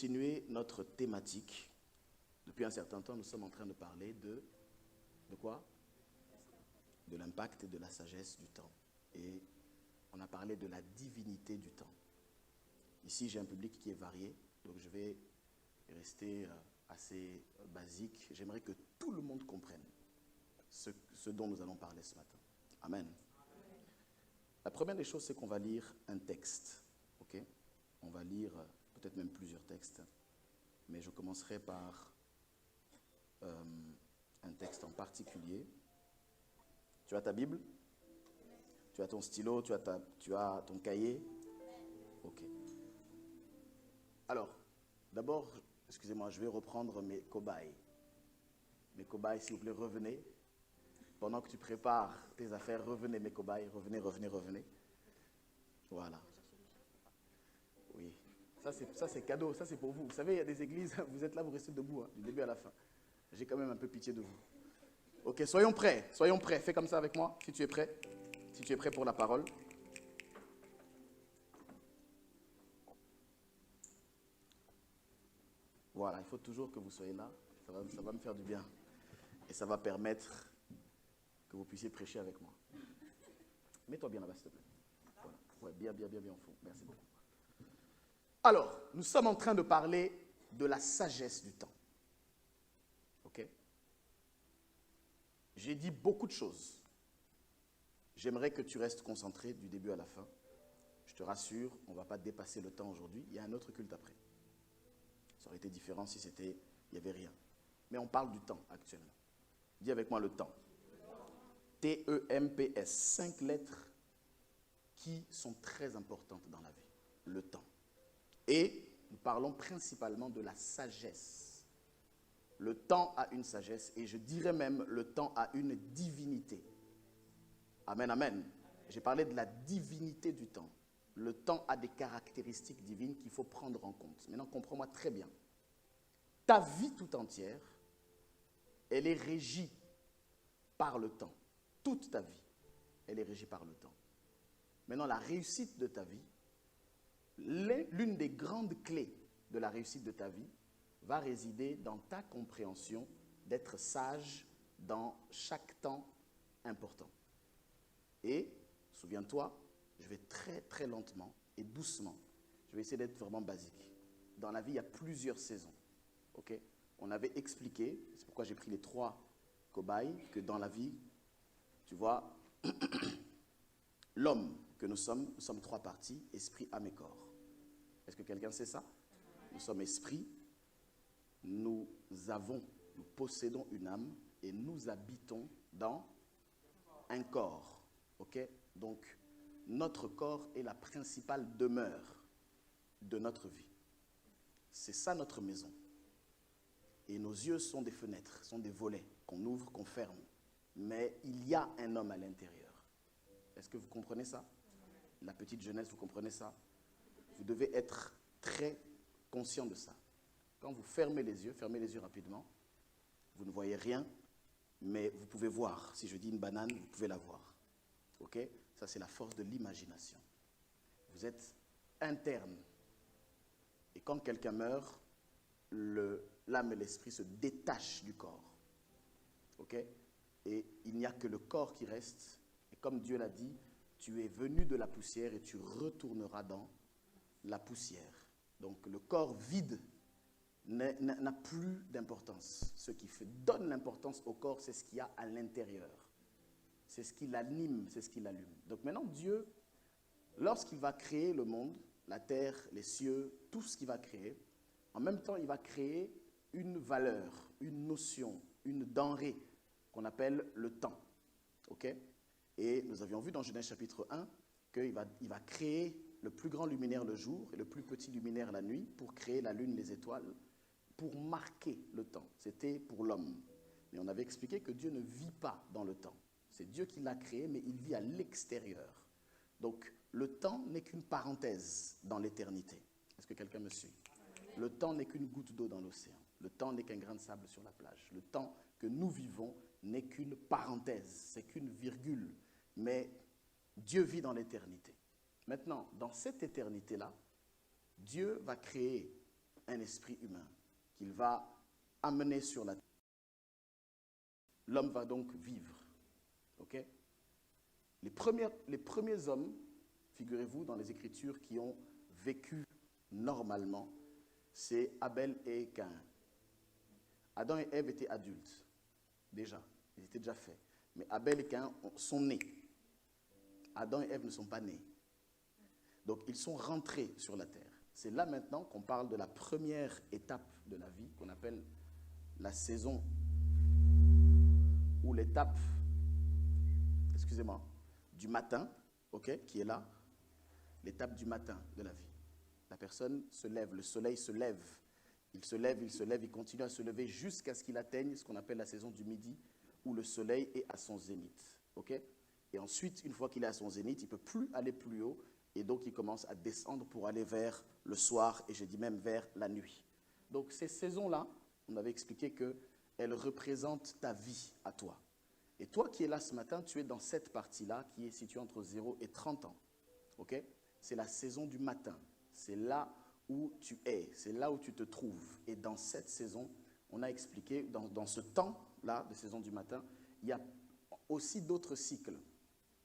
continuer notre thématique. Depuis un certain temps, nous sommes en train de parler de quoi? De l'impact et de la sagesse du temps. Et on a parlé de la divinité du temps. Ici, j'ai un public qui est varié, donc je vais rester assez basique. J'aimerais que tout le monde comprenne ce dont nous allons parler ce matin. Amen. La première des choses, c'est qu'on va lire un texte. Okay? On va lire peut-être même plusieurs textes, mais je commencerai par un texte en particulier. Tu as ta Bible? Tu as ton stylo? Tu as ton cahier? Ok. Alors, d'abord, excusez-moi, je vais reprendre mes cobayes. Mes cobayes, s'il vous plaît, revenez. Pendant que tu prépares tes affaires, revenez mes cobayes, revenez. Voilà. Oui. Ça, c'est cadeau, ça, c'est pour vous. Vous savez, il y a des églises, vous êtes là, vous restez debout, du début à la fin. J'ai quand même un peu pitié de vous. Ok, soyons prêts. Fais comme ça avec moi, si tu es prêt. Si tu es prêt pour la parole. Voilà, il faut toujours que vous soyez là. Ça va me faire du bien. Et ça va permettre que vous puissiez prêcher avec moi. Mets-toi bien là-bas, s'il te plaît. Voilà. Ouais, bien au fond. Merci beaucoup. Alors, nous sommes en train de parler de la sagesse du temps. Ok? J'ai dit beaucoup de choses. J'aimerais que tu restes concentré du début à la fin. Je te rassure, on ne va pas dépasser le temps aujourd'hui. Il y a un autre culte après. Ça aurait été différent si il n'y avait rien. Mais on parle du temps actuellement. Dis avec moi le temps. T-E-M-P-S. 5 lettres qui sont très importantes dans la vie. Le temps. Et nous parlons principalement de la sagesse. Le temps a une sagesse et je dirais même le temps a une divinité. Amen, amen. J'ai parlé de la divinité du temps. Le temps a des caractéristiques divines qu'il faut prendre en compte. Maintenant, comprends-moi très bien. Ta vie tout entière, elle est régie par le temps. Toute ta vie, elle est régie par le temps. Maintenant, la réussite de ta vie, l'une des grandes clés de la réussite de ta vie va résider dans ta compréhension d'être sage dans chaque temps important. Et, souviens-toi, je vais très très lentement et doucement, je vais essayer d'être vraiment basique. Dans la vie, il y a plusieurs saisons. Okay? On avait expliqué, c'est pourquoi j'ai pris les 3 cobayes, que dans la vie, tu vois, l'homme que nous sommes 3 parties, esprit, âme et corps. Est-ce que quelqu'un sait ça? Nous sommes esprit, nous possédons une âme et nous habitons dans un corps. Ok? Donc, notre corps est la principale demeure de notre vie. C'est ça notre maison. Et nos yeux sont des fenêtres, sont des volets qu'on ouvre, qu'on ferme. Mais il y a un homme à l'intérieur. Est-ce que vous comprenez ça? La petite jeunesse, vous comprenez ça? Vous devez être très conscient de ça. Quand vous fermez les yeux rapidement, vous ne voyez rien, mais vous pouvez voir. Si je dis une banane, vous pouvez la voir. Ok? Ça, c'est la force de l'imagination. Vous êtes interne. Et quand quelqu'un meurt, l'âme et l'esprit se détachent du corps. Ok? Et il n'y a que le corps qui reste. Et comme Dieu l'a dit, tu es venu de la poussière et tu retourneras dans la poussière. Donc le corps vide n'a plus d'importance. Ce qui donne l'importance au corps, c'est ce qu'il y a à l'intérieur. C'est ce qui l'anime, c'est ce qui l'allume. Donc maintenant, Dieu, lorsqu'il va créer le monde, la terre, les cieux, tout ce qu'il va créer, en même temps, il va créer une valeur, une notion, une denrée qu'on appelle le temps. Ok? Et nous avions vu dans Genèse chapitre 1 qu'il va créer le plus grand luminaire le jour et le plus petit luminaire la nuit pour créer la lune, les étoiles, pour marquer le temps. C'était pour l'homme. Mais on avait expliqué que Dieu ne vit pas dans le temps. C'est Dieu qui l'a créé, mais il vit à l'extérieur. Donc, le temps n'est qu'une parenthèse dans l'éternité. Est-ce que quelqu'un me suit? Le temps n'est qu'une goutte d'eau dans l'océan. Le temps n'est qu'un grain de sable sur la plage. Le temps que nous vivons n'est qu'une parenthèse, c'est qu'une virgule. Mais Dieu vit dans l'éternité. Maintenant, dans cette éternité-là, Dieu va créer un esprit humain qu'il va amener sur la terre. L'homme va donc vivre. Ok? Les premiers hommes, figurez-vous, dans les Écritures, qui ont vécu normalement, c'est Abel et Caïn. Adam et Ève étaient adultes, déjà. Ils étaient déjà faits. Mais Abel et Caïn sont nés. Adam et Ève ne sont pas nés. Donc, ils sont rentrés sur la terre. C'est là maintenant qu'on parle de la première étape de la vie, qu'on appelle la saison, ou l'étape, excusez-moi, du matin, ok, qui est là, l'étape du matin de la vie. La personne se lève, le soleil se lève. Il se lève, il continue à se lever jusqu'à ce qu'il atteigne ce qu'on appelle la saison du midi, où le soleil est à son zénith. Okay? Et ensuite, une fois qu'il est à son zénith, il ne peut plus aller plus haut, et donc il commence à descendre pour aller vers le soir, et je dis même vers la nuit. Donc ces saisons-là, on avait expliqué qu'elles représentent ta vie à toi. Et toi qui es là ce matin, tu es dans cette partie-là qui est située entre 0 et 30 ans. Okay? C'est la saison du matin. C'est là où tu es, c'est là où tu te trouves. Et dans cette saison, on a expliqué, dans ce temps-là de saison du matin, il y a aussi d'autres cycles.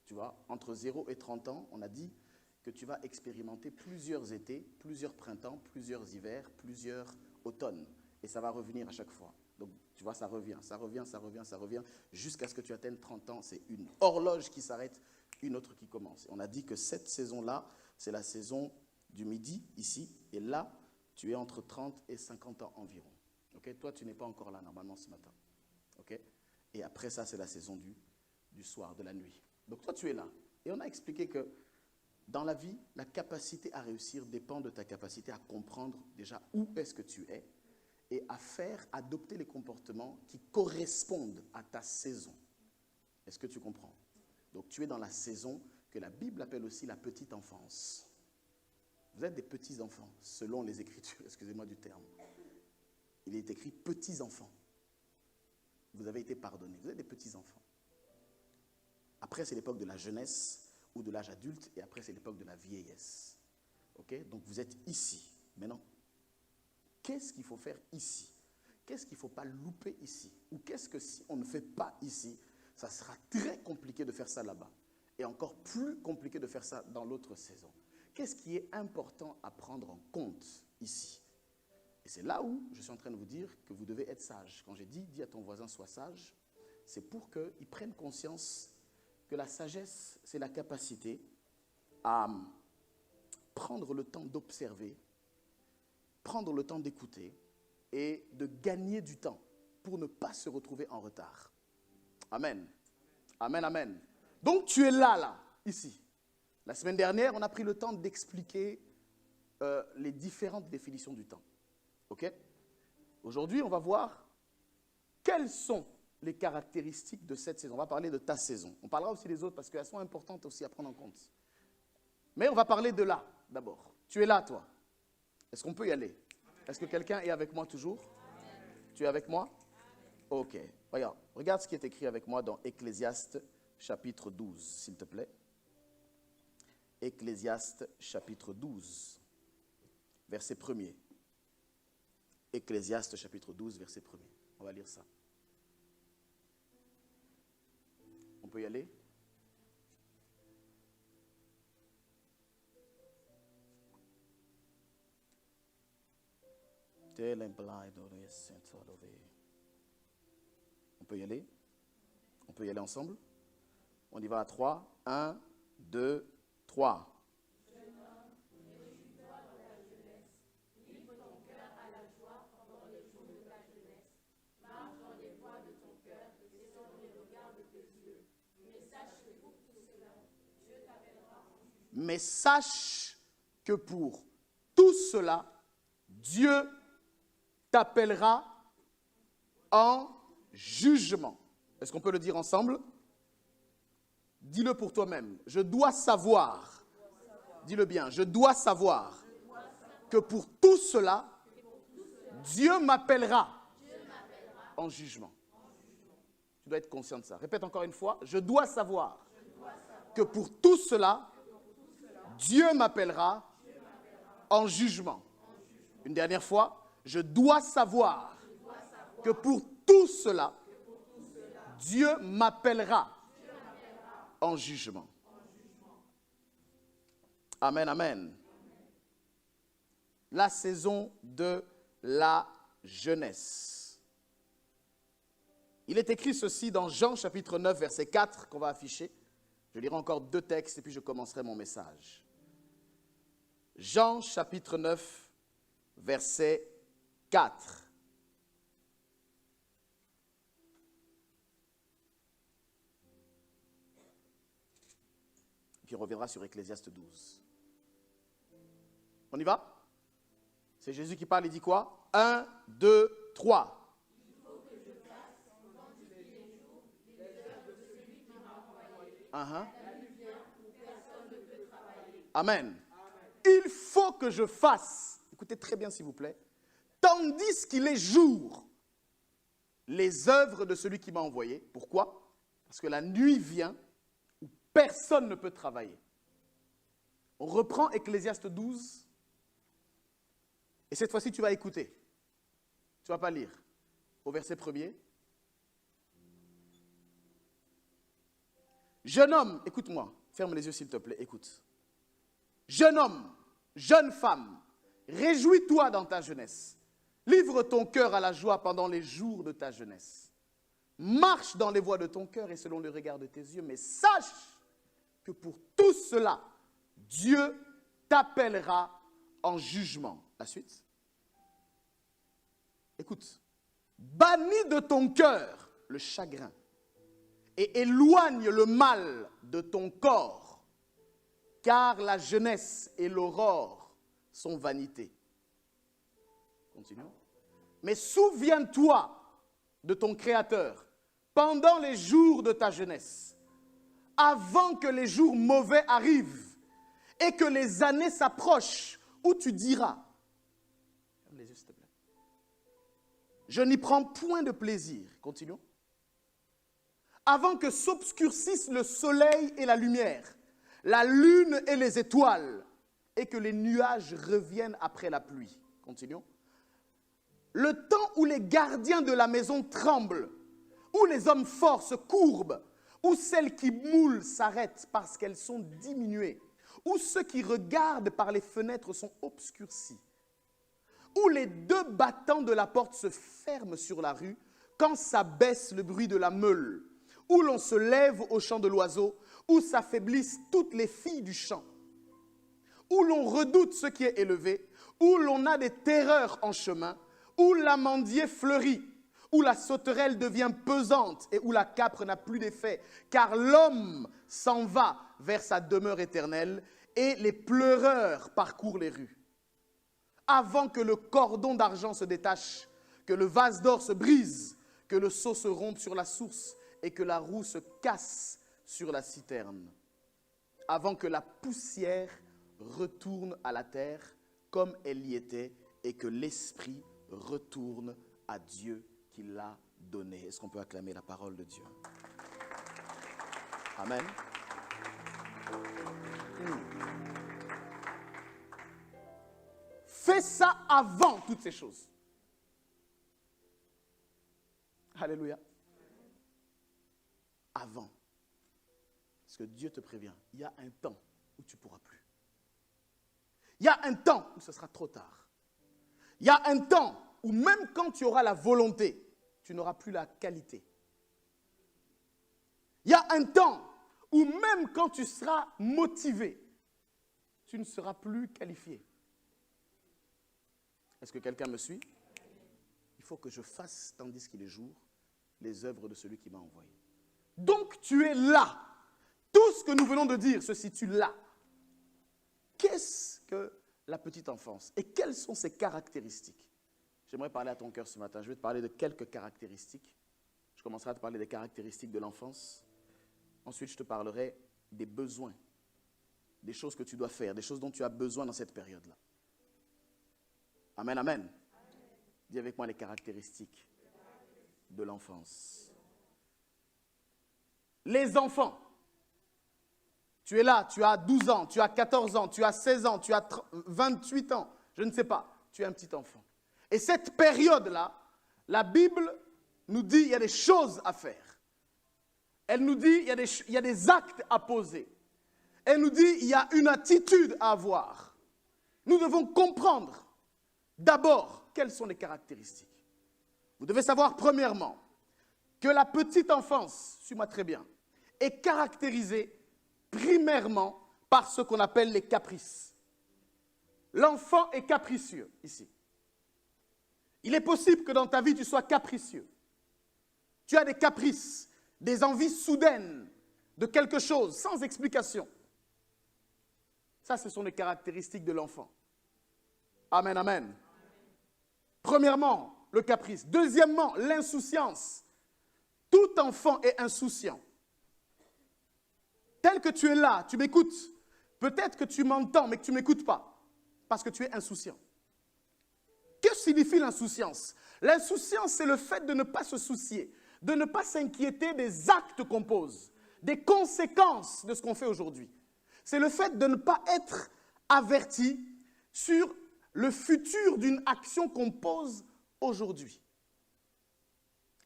Tu vois, entre 0 et 30 ans, on a dit que tu vas expérimenter plusieurs étés, plusieurs printemps, plusieurs hivers, plusieurs automnes. Et ça va revenir à chaque fois. Donc, tu vois, ça revient, jusqu'à ce que tu atteignes 30 ans. C'est une horloge qui s'arrête, une autre qui commence. Et on a dit que cette saison-là, c'est la saison du midi, ici, et là, tu es entre 30 et 50 ans environ. Okay? Toi, tu n'es pas encore là, normalement, ce matin. Okay? Et après ça, c'est la saison du soir, de la nuit. Donc, toi, tu es là. Et on a expliqué que dans la vie, la capacité à réussir dépend de ta capacité à comprendre déjà où est-ce que tu es et à faire adopter les comportements qui correspondent à ta saison. Est-ce que tu comprends? Donc, tu es dans la saison que la Bible appelle aussi la petite enfance. Vous êtes des petits enfants, selon les Écritures, excusez-moi du terme. Il est écrit petits enfants. Vous avez été pardonnés, vous êtes des petits enfants. Après, c'est l'époque de la jeunesse ou de l'âge adulte, et après, c'est l'époque de la vieillesse. Ok? Donc, vous êtes ici. Maintenant, qu'est-ce qu'il faut faire ici? Qu'est-ce qu'il ne faut pas louper ici? Ou qu'est-ce que si on ne fait pas ici, ça sera très compliqué de faire ça là-bas? Et encore plus compliqué de faire ça dans l'autre saison. Qu'est-ce qui est important à prendre en compte ici? Et c'est là où je suis en train de vous dire que vous devez être sage. Quand j'ai dit, dis à ton voisin, sois sage, c'est pour qu'il prenne conscience que la sagesse, c'est la capacité à prendre le temps d'observer, prendre le temps d'écouter et de gagner du temps pour ne pas se retrouver en retard. Amen. Amen, amen. Donc tu es là, ici. La semaine dernière, on a pris le temps d'expliquer les différentes définitions du temps. OK? Aujourd'hui, on va voir quelles sont les caractéristiques de cette saison. On va parler de ta saison. On parlera aussi des autres parce qu'elles sont importantes aussi à prendre en compte. Mais on va parler de là, d'abord. Tu es là, toi. Est-ce qu'on peut y aller? Est-ce que quelqu'un est avec moi toujours? Tu es avec moi? OK. Regarde ce qui est écrit avec moi dans Ecclésiaste, chapitre 12, s'il te plaît. Ecclésiaste, chapitre 12, verset 1er. Ecclésiaste, chapitre 12, verset 1er. On va lire ça. On peut y aller? On peut y aller? On peut y aller ensemble? On y va à 3. 1, 2, 3. Mais sache que pour tout cela, Dieu t'appellera en jugement. Est-ce qu'on peut le dire ensemble? Dis-le pour toi-même. Je dois savoir. Dis-le bien. Je dois savoir que pour tout cela, Dieu m'appellera en jugement. Tu dois être conscient de ça. Répète encore une fois. Je dois savoir que pour tout cela, Dieu m'appellera en jugement. Une dernière fois, je dois savoir que pour tout cela, Dieu m'appellera en jugement. Amen, amen. La saison de la jeunesse. Il est écrit ceci dans Jean chapitre 9, verset 4, qu'on va afficher. Je lirai encore 2 textes et puis je commencerai mon message. Jean chapitre 9, verset 4. Puis on reviendra sur Ecclésiaste 12. On y va? C'est Jésus qui parle, il dit quoi? 1, 2, 3. Amen. Il faut que je fasse, écoutez très bien s'il vous plaît, tandis qu'il est jour, les œuvres de celui qui m'a envoyé. Pourquoi? Parce que la nuit vient où personne ne peut travailler. On reprend Ecclésiaste 12. Et cette fois-ci, tu vas écouter. Tu ne vas pas lire. Au verset 1er. Jeune homme, écoute-moi. Ferme les yeux s'il te plaît, écoute. Jeune homme, jeune femme, réjouis-toi dans ta jeunesse. Livre ton cœur à la joie pendant les jours de ta jeunesse. Marche dans les voies de ton cœur et selon le regard de tes yeux. Mais sache que pour tout cela, Dieu t'appellera en jugement. La suite. Écoute. Bannis de ton cœur le chagrin et éloigne le mal de ton corps, car la jeunesse et l'aurore sont vanité. Continuons. Mais souviens-toi de ton Créateur pendant les jours de ta jeunesse, avant que les jours mauvais arrivent et que les années s'approchent où tu diras, ferme les yeux s'il te plaît, je n'y prends point de plaisir. Continuons. Avant que s'obscurcissent le soleil et la lumière, la lune et les étoiles, et que les nuages reviennent après la pluie. Continuons. Le temps où les gardiens de la maison tremblent, où les hommes forts se courbent, où celles qui moulent s'arrêtent parce qu'elles sont diminuées, où ceux qui regardent par les fenêtres sont obscurcis, où les 2 battants de la porte se ferment sur la rue quand s'abaisse le bruit de la meule, où l'on se lève au chant de l'oiseau, où s'affaiblissent toutes les filles du champ, où l'on redoute ce qui est élevé, où l'on a des terreurs en chemin, où l'amandier fleurit, où la sauterelle devient pesante et où la capre n'a plus d'effet, car l'homme s'en va vers sa demeure éternelle et les pleureurs parcourent les rues. Avant que le cordon d'argent se détache, que le vase d'or se brise, que le seau se rompe sur la source et que la roue se casse sur la citerne. Avant que la poussière retourne à la terre comme elle y était et que l'esprit retourne à Dieu qui l'a donné. Est-ce qu'on peut acclamer la parole de Dieu? Amen. Fais ça avant toutes ces choses. Alléluia. Avant. Parce que Dieu te prévient, il y a un temps où tu ne pourras plus. Il y a un temps où ce sera trop tard. Il y a un temps où même quand tu auras la volonté, tu n'auras plus la qualité. Il y a un temps où même quand tu seras motivé, tu ne seras plus qualifié. Est-ce que quelqu'un me suit? Il faut que je fasse, tandis qu'il est jour, les œuvres de celui qui m'a envoyé. Donc tu es là. Tout ce que nous venons de dire se situe là. Qu'est-ce que la petite enfance? Et quelles sont ses caractéristiques? J'aimerais parler à ton cœur ce matin. Je vais te parler de quelques caractéristiques. Je commencerai à te parler des caractéristiques de l'enfance. Ensuite, je te parlerai des besoins, des choses que tu dois faire, des choses dont tu as besoin dans cette période-là. Amen, amen. Amen. Dis avec moi les caractéristiques de l'enfance. Les enfants. Tu es là, tu as 12 ans, tu as 14 ans, tu as 16 ans, tu as 28 ans, je ne sais pas. tu es un petit enfant. Et cette période-là, la Bible nous dit qu'il y a des choses à faire. Elle nous dit qu'il y a des actes à poser. Elle nous dit qu'il y a une attitude à avoir. Nous devons comprendre d'abord quelles sont les caractéristiques. Vous devez savoir premièrement que la petite enfance, suis-moi très bien, est caractérisée primairement par ce qu'on appelle les caprices. L'enfant est capricieux ici. Il est possible que dans ta vie, tu sois capricieux. Tu as des caprices, des envies soudaines de quelque chose, sans explication. Ça, ce sont les caractéristiques de l'enfant. Amen, amen. Premièrement, le caprice. Deuxièmement, l'insouciance. Tout enfant est insouciant. Tel que tu es là, tu m'écoutes. Peut-être que tu m'entends, mais que tu ne m'écoutes pas, parce que tu es insouciant. Que signifie l'insouciance? L'insouciance, c'est le fait de ne pas se soucier, de ne pas s'inquiéter des actes qu'on pose, des conséquences de ce qu'on fait aujourd'hui. C'est le fait de ne pas être averti sur le futur d'une action qu'on pose aujourd'hui.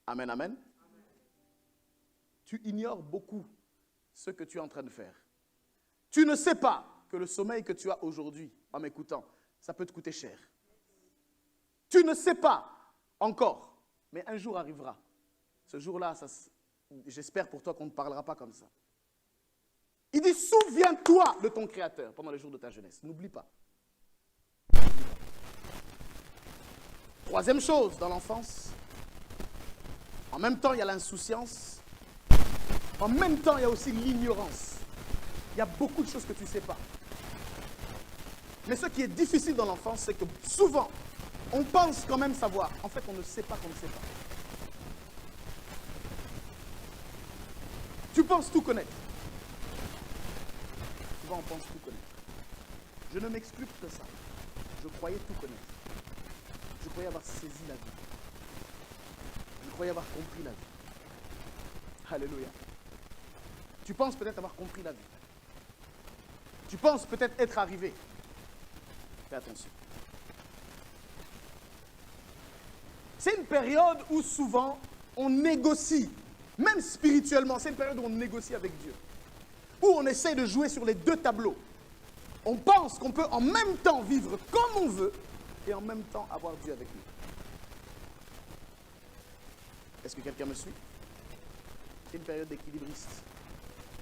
Amen, amen. Tu ignores beaucoup ce que tu es en train de faire. Tu ne sais pas que le sommeil que tu as aujourd'hui, en m'écoutant, ça peut te coûter cher. Tu ne sais pas encore, mais un jour arrivera. Ce jour-là, j'espère pour toi qu'on ne parlera pas comme ça. Il dit, souviens-toi de ton Créateur pendant les jours de ta jeunesse. N'oublie pas. Troisième chose dans l'enfance, en même temps, il y a l'insouciance. En même temps, il y a aussi l'ignorance. Il y a beaucoup de choses que tu ne sais pas. Mais ce qui est difficile dans l'enfance, c'est que souvent, on pense quand même savoir. En fait, on ne sait pas qu'on ne sait pas. Tu penses tout connaître. Souvent, on pense tout connaître. Je ne m'exclus que ça. Je croyais tout connaître. Je croyais avoir saisi la vie. Je croyais avoir compris la vie. Alléluia. Tu penses peut-être avoir compris la vie. Tu penses peut-être être arrivé. Fais attention. C'est une période où souvent on négocie, même spirituellement, c'est une période où on négocie avec Dieu. Où on essaie de jouer sur les deux tableaux. On pense qu'on peut en même temps vivre comme on veut et en même temps avoir Dieu avec nous. Est-ce que quelqu'un me suit? C'est une période d'équilibriste.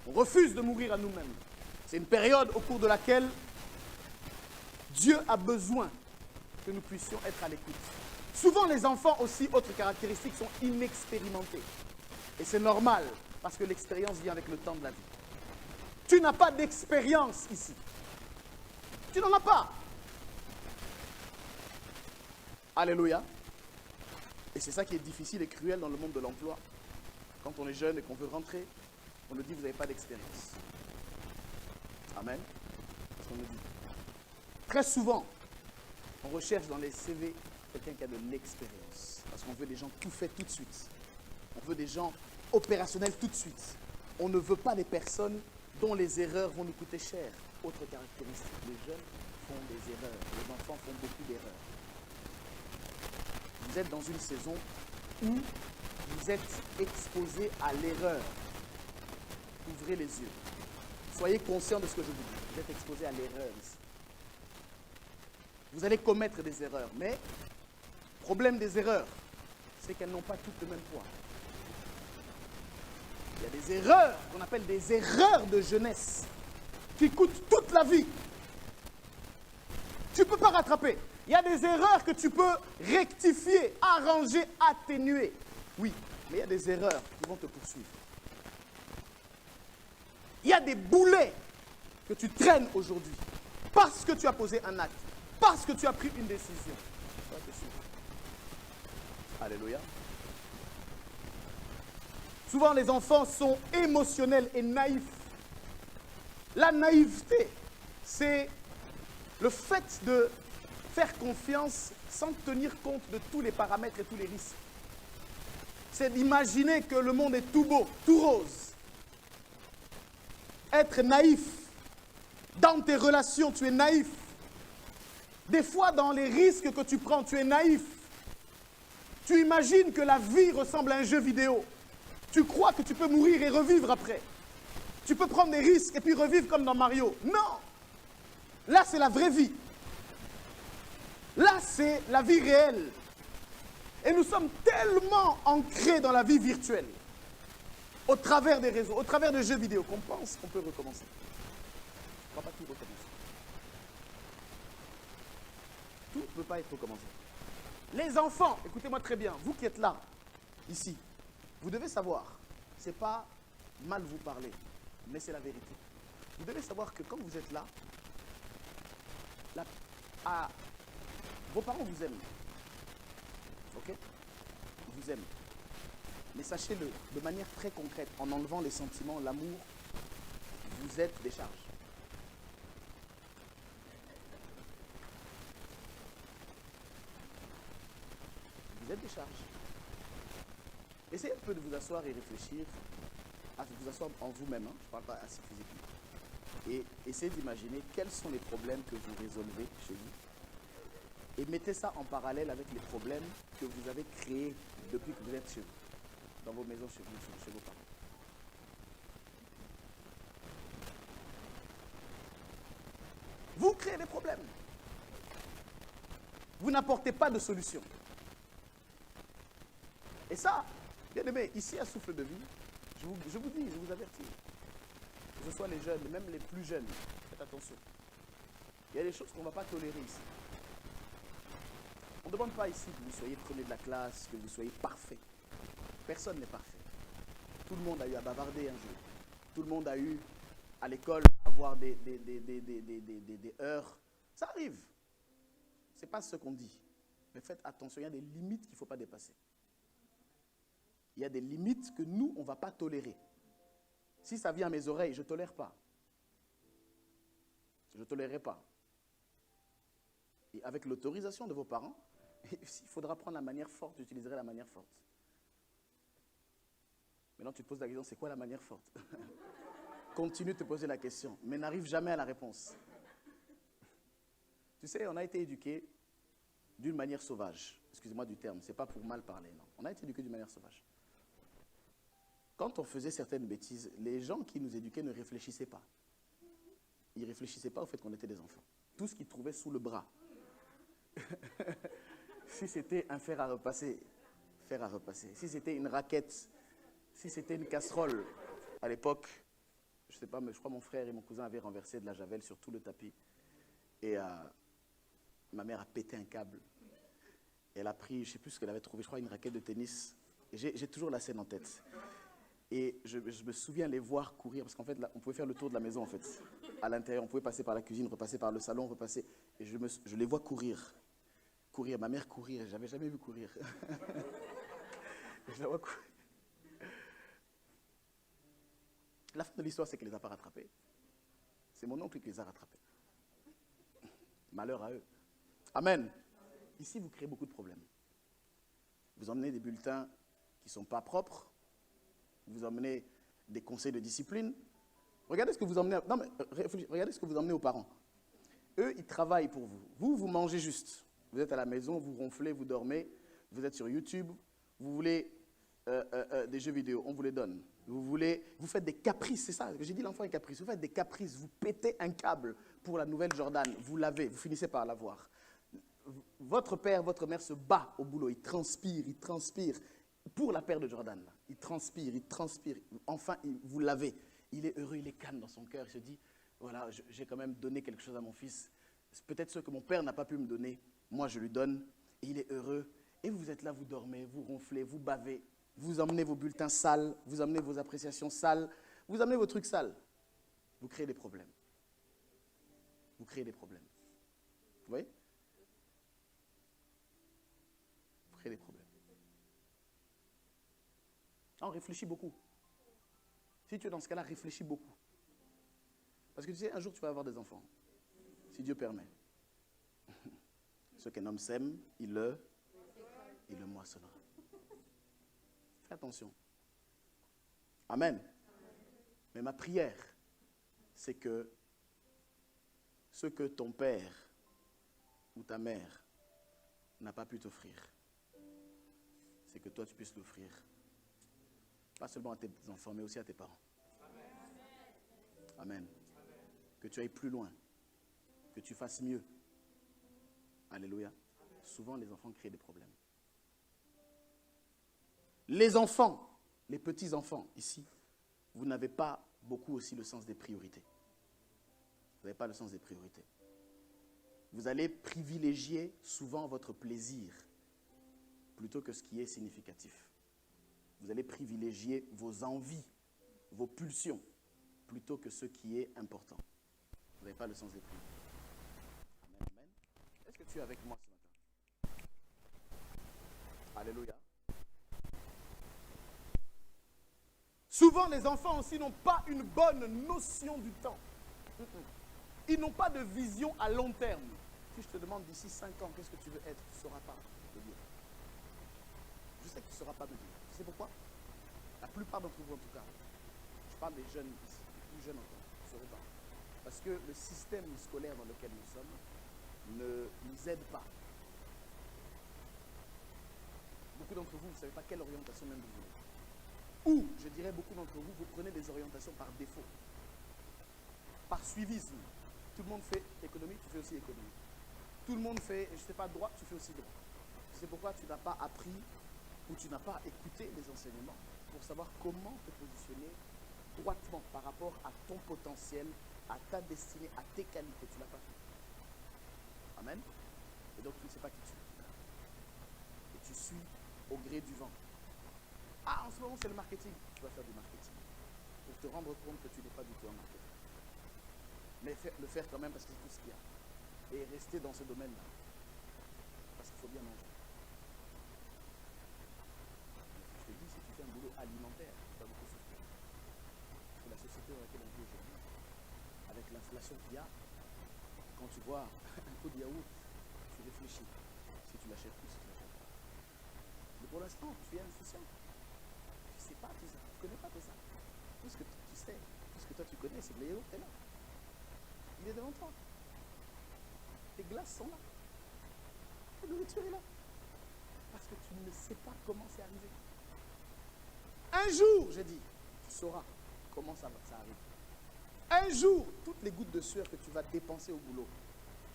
On refuse de mourir à nous-mêmes. C'est une période au cours de laquelle Dieu a besoin que nous puissions être à l'écoute. Souvent, les enfants aussi, autres caractéristiques, sont inexpérimentés. Et c'est normal, parce que l'expérience vient avec le temps de la vie. Tu n'as pas d'expérience ici. Tu n'en as pas. Alléluia. Et c'est ça qui est difficile et cruel dans le monde de l'emploi. Quand on est jeune et qu'on veut rentrer, on nous dit, vous n'avez pas d'expérience. Amen. C'est ce qu'on nous dit. Très souvent, on recherche dans les CV quelqu'un qui a de l'expérience. Parce qu'on veut des gens tout faits tout de suite. On veut des gens opérationnels tout de suite. On ne veut pas des personnes dont les erreurs vont nous coûter cher. Autre caractéristique, les jeunes font des erreurs. Les enfants font beaucoup d'erreurs. Vous êtes dans une saison où vous êtes exposé à l'erreur. Ouvrez les yeux. Soyez conscients de ce que je vous dis. Vous êtes exposé à l'erreur ici. Vous allez commettre des erreurs, mais le problème des erreurs, c'est qu'elles n'ont pas toutes le même poids. Il y a des erreurs qu'on appelle des erreurs de jeunesse qui coûtent toute la vie. Tu ne peux pas rattraper. Il y a des erreurs que tu peux rectifier, arranger, atténuer. Oui, mais il y a des erreurs qui vont te poursuivre. Il y a des boulets que tu traînes aujourd'hui parce que tu as posé un acte, parce que tu as pris une décision. Alléluia. Souvent, les enfants sont émotionnels et naïfs. La naïveté, c'est le fait de faire confiance sans tenir compte de tous les paramètres et tous les risques. C'est d'imaginer que le monde est tout beau, tout rose. Être naïf. Dans tes relations, tu es naïf. Des fois, dans les risques que tu prends, tu es naïf. Tu imagines que la vie ressemble à un jeu vidéo. Tu crois que tu peux mourir et revivre après. Tu peux prendre des risques et puis revivre comme dans Mario. Non! Là, c'est la vraie vie. Là, c'est la vie réelle. Et nous sommes tellement ancrés dans la vie virtuelle, au travers des réseaux, au travers des jeux vidéo, qu'on pense qu'on peut recommencer. On ne va pas tout recommencer. Tout ne peut pas être recommencé. Les enfants, écoutez-moi très bien, vous qui êtes là, ici, vous devez savoir, ce n'est pas mal vous parler, mais c'est la vérité. Vous devez savoir que quand vous êtes là, vos parents vous aiment. Ok? Ils vous aiment. Mais sachez-le, de manière très concrète, en enlevant les sentiments, l'amour, vous êtes des charges. Vous êtes des charges. Essayez un peu de vous asseoir et réfléchir, à vous asseoir en vous-même, hein, je ne parle pas assis physiquement. Et essayez d'imaginer quels sont les problèmes que vous résolvez chez vous. Et mettez ça en parallèle avec les problèmes que vous avez créés depuis que vous êtes chez vous, dans vos maisons, chez vous, chez vos parents. Vous créez des problèmes. Vous n'apportez pas de solution. Et ça, bien aimé, ici à Souffle de Vie, je vous dis, je vous avertis, que ce soit les jeunes, même les plus jeunes, faites attention. Il y a des choses qu'on ne va pas tolérer ici. On ne demande pas ici que vous soyez premier de la classe, que vous soyez parfait. Personne n'est parfait. Tout le monde a eu à bavarder un jour. Tout le monde a eu à l'école à avoir des heures. Ça arrive. Ce n'est pas ce qu'on dit. Mais faites attention, il y a des limites qu'il ne faut pas dépasser. Il y a des limites que nous, on ne va pas tolérer. Si ça vient à mes oreilles, je ne tolère pas. Je ne tolérerai pas. Et avec l'autorisation de vos parents, s'il faudra prendre la manière forte, j'utiliserai la manière forte. Maintenant, tu te poses la question, c'est quoi la manière forte? Continue de te poser la question, mais n'arrive jamais à la réponse. Tu sais, on a été éduqués d'une manière sauvage. Excusez-moi du terme, ce n'est pas pour mal parler, non. On a été éduqués d'une manière sauvage. Quand on faisait certaines bêtises, les gens qui nous éduquaient ne réfléchissaient pas. Ils ne réfléchissaient pas au fait qu'on était des enfants. Tout ce qu'ils trouvaient sous le bras. Si c'était un fer à repasser, fer à repasser. Si c'était une raquette, si c'était une casserole, à l'époque, je ne sais pas, mais je crois que mon frère et mon cousin avaient renversé de la javel sur tout le tapis. Et ma mère a pété un câble. Et elle a pris, je ne sais plus ce qu'elle avait trouvé, je crois une raquette de tennis. J'ai toujours la scène en tête. Et je me souviens les voir courir, parce qu'en fait, là, on pouvait faire le tour de la maison, en fait. À l'intérieur, on pouvait passer par la cuisine, repasser par le salon, repasser. Et je les vois courir. Courir, ma mère courir, je n'avais jamais vu courir. Je la vois courir. La fin de l'histoire, c'est qu'elle ne les a pas rattrapés. C'est mon oncle qui les a rattrapés. Malheur à eux. Amen. Ici, vous créez beaucoup de problèmes. Vous emmenez des bulletins qui ne sont pas propres. Vous emmenez des conseils de discipline. Regardez ce que vous emmenez, non, mais regardez ce que vous emmenez aux parents. Eux, ils travaillent pour vous. Vous, vous mangez juste. Vous êtes à la maison, vous ronflez, vous dormez. Vous êtes sur YouTube. Vous voulez des jeux vidéo, on vous les donne. Vous faites des caprices, c'est ça. J'ai dit l'enfant est caprice. Vous faites des caprices, vous pétez un câble pour la nouvelle Jordan. Vous l'avez, vous finissez par l'avoir. Votre père, votre mère se bat au boulot. Il transpire pour la paire de Jordan. Il transpire. Enfin, vous l'avez. Il est heureux, il est calme dans son cœur. Il se dit, voilà, j'ai quand même donné quelque chose à mon fils. Peut-être ce que mon père n'a pas pu me donner, moi je lui donne. Et il est heureux. Et vous êtes là, vous dormez, vous ronflez, vous bavez. Vous emmenez vos bulletins sales, vous emmenez vos appréciations sales, vous emmenez vos trucs sales. Vous créez des problèmes. Vous créez des problèmes. Vous voyez? Vous créez des problèmes. On réfléchit beaucoup. Si tu es dans ce cas-là, réfléchis beaucoup. Parce que tu sais, un jour, tu vas avoir des enfants. Si Dieu permet. Ce qu'un homme sème, il le moissonnera. Fais attention. Amen. Mais ma prière, c'est que ce que ton père ou ta mère n'a pas pu t'offrir, c'est que toi tu puisses l'offrir. Pas seulement à tes enfants, mais aussi à tes parents. Amen. Que tu ailles plus loin, que tu fasses mieux. Alléluia. Souvent les enfants créent des problèmes. Les enfants, les petits-enfants ici, vous n'avez pas beaucoup aussi le sens des priorités. Vous n'avez pas le sens des priorités. Vous allez privilégier souvent votre plaisir plutôt que ce qui est significatif. Vous allez privilégier vos envies, vos pulsions, plutôt que ce qui est important. Vous n'avez pas le sens des priorités. Amen, amen. Est-ce que tu es avec moi ce matin? Alléluia. Souvent, les enfants aussi n'ont pas une bonne notion du temps. Ils n'ont pas de vision à long terme. Si je te demande d'ici 5 ans, qu'est-ce que tu veux être, tu ne sauras pas me dire. Je sais que tu ne sauras pas me dire. Tu sais pourquoi? La plupart d'entre vous, en tout cas, je parle des jeunes ici, des plus jeunes encore, ne sauront pas. Parce que le système scolaire dans lequel nous sommes ne nous aide pas. Beaucoup d'entre vous, vous ne savez pas quelle orientation même vous voulez. Ou, je dirais, beaucoup d'entre vous, vous prenez des orientations par défaut, par suivisme. Tout le monde fait économie, tu fais aussi économie. Tout le monde fait, je ne sais pas, droit, tu fais aussi droit. C'est pourquoi tu n'as pas appris ou tu n'as pas écouté les enseignements pour savoir comment te positionner droitement par rapport à ton potentiel, à ta destinée, à tes qualités. Tu ne l'as pas fait. Amen. Et donc, tu ne sais pas qui tu es. Et tu suis au gré du vent. Ah, en ce moment, c'est le marketing. Tu vas faire du marketing. Pour te rendre compte que tu n'es pas du tout en marketing. Mais le faire quand même parce que c'est tout ce qu'il y a. Et rester dans ce domaine-là. Parce qu'il faut bien manger. Je te dis, si tu fais un boulot alimentaire, tu vas beaucoup souffrir. Parce que la société dans laquelle on vit aujourd'hui, avec l'inflation qu'il y a, quand tu vois un pot de yaourt, tu réfléchis. Si tu l'achètes ou si tu ne l'achètes pas. Mais pour l'instant, tu es insouciant. Tu ne sais pas tout ça, tu ne connais pas tout ça. Tout ce que tu sais, tout ce que toi tu connais, c'est que le yaourt est là. Il est devant toi. Tes glaces sont là. Ta nourriture est là. Parce que tu ne sais pas comment c'est arrivé. Un jour, j'ai dit, tu sauras comment ça arrive. Un jour, toutes les gouttes de sueur que tu vas dépenser au boulot,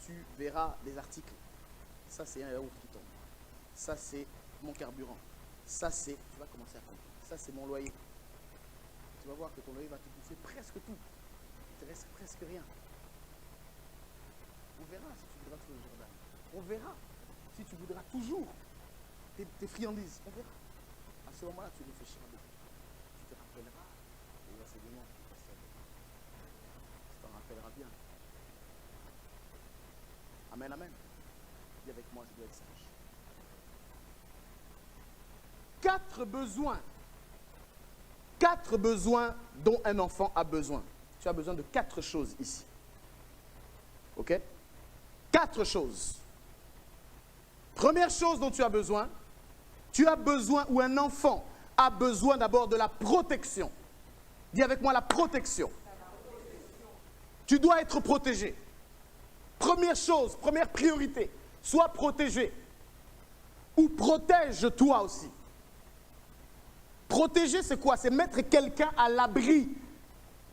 tu verras les articles. Ça, c'est un yaourt qui tombe. Ça, c'est mon carburant. Ça, c'est, tu vas commencer à comprendre. Ça, c'est mon loyer. Tu vas voir que ton loyer va te bouffer presque tout. Il ne te reste presque rien. On verra si tu voudras trouver le jardin. On verra si tu voudras toujours tes friandises. On verra. À ce moment-là, tu réfléchiras beaucoup. Tu te rappelleras des enseignements qui passent. Tu t'en rappelleras bien. Amen, amen. Dis avec moi, je dois être sage. 4 besoins. 4 besoins dont un enfant a besoin. Tu as besoin de 4 choses ici. Ok? 4 choses. Première chose dont tu as besoin ou un enfant a besoin d'abord de la protection. Dis avec moi la protection. Tu dois être protégé. Première chose, première priorité, sois protégé. Ou protège-toi aussi. Protéger, c'est quoi? C'est mettre quelqu'un à l'abri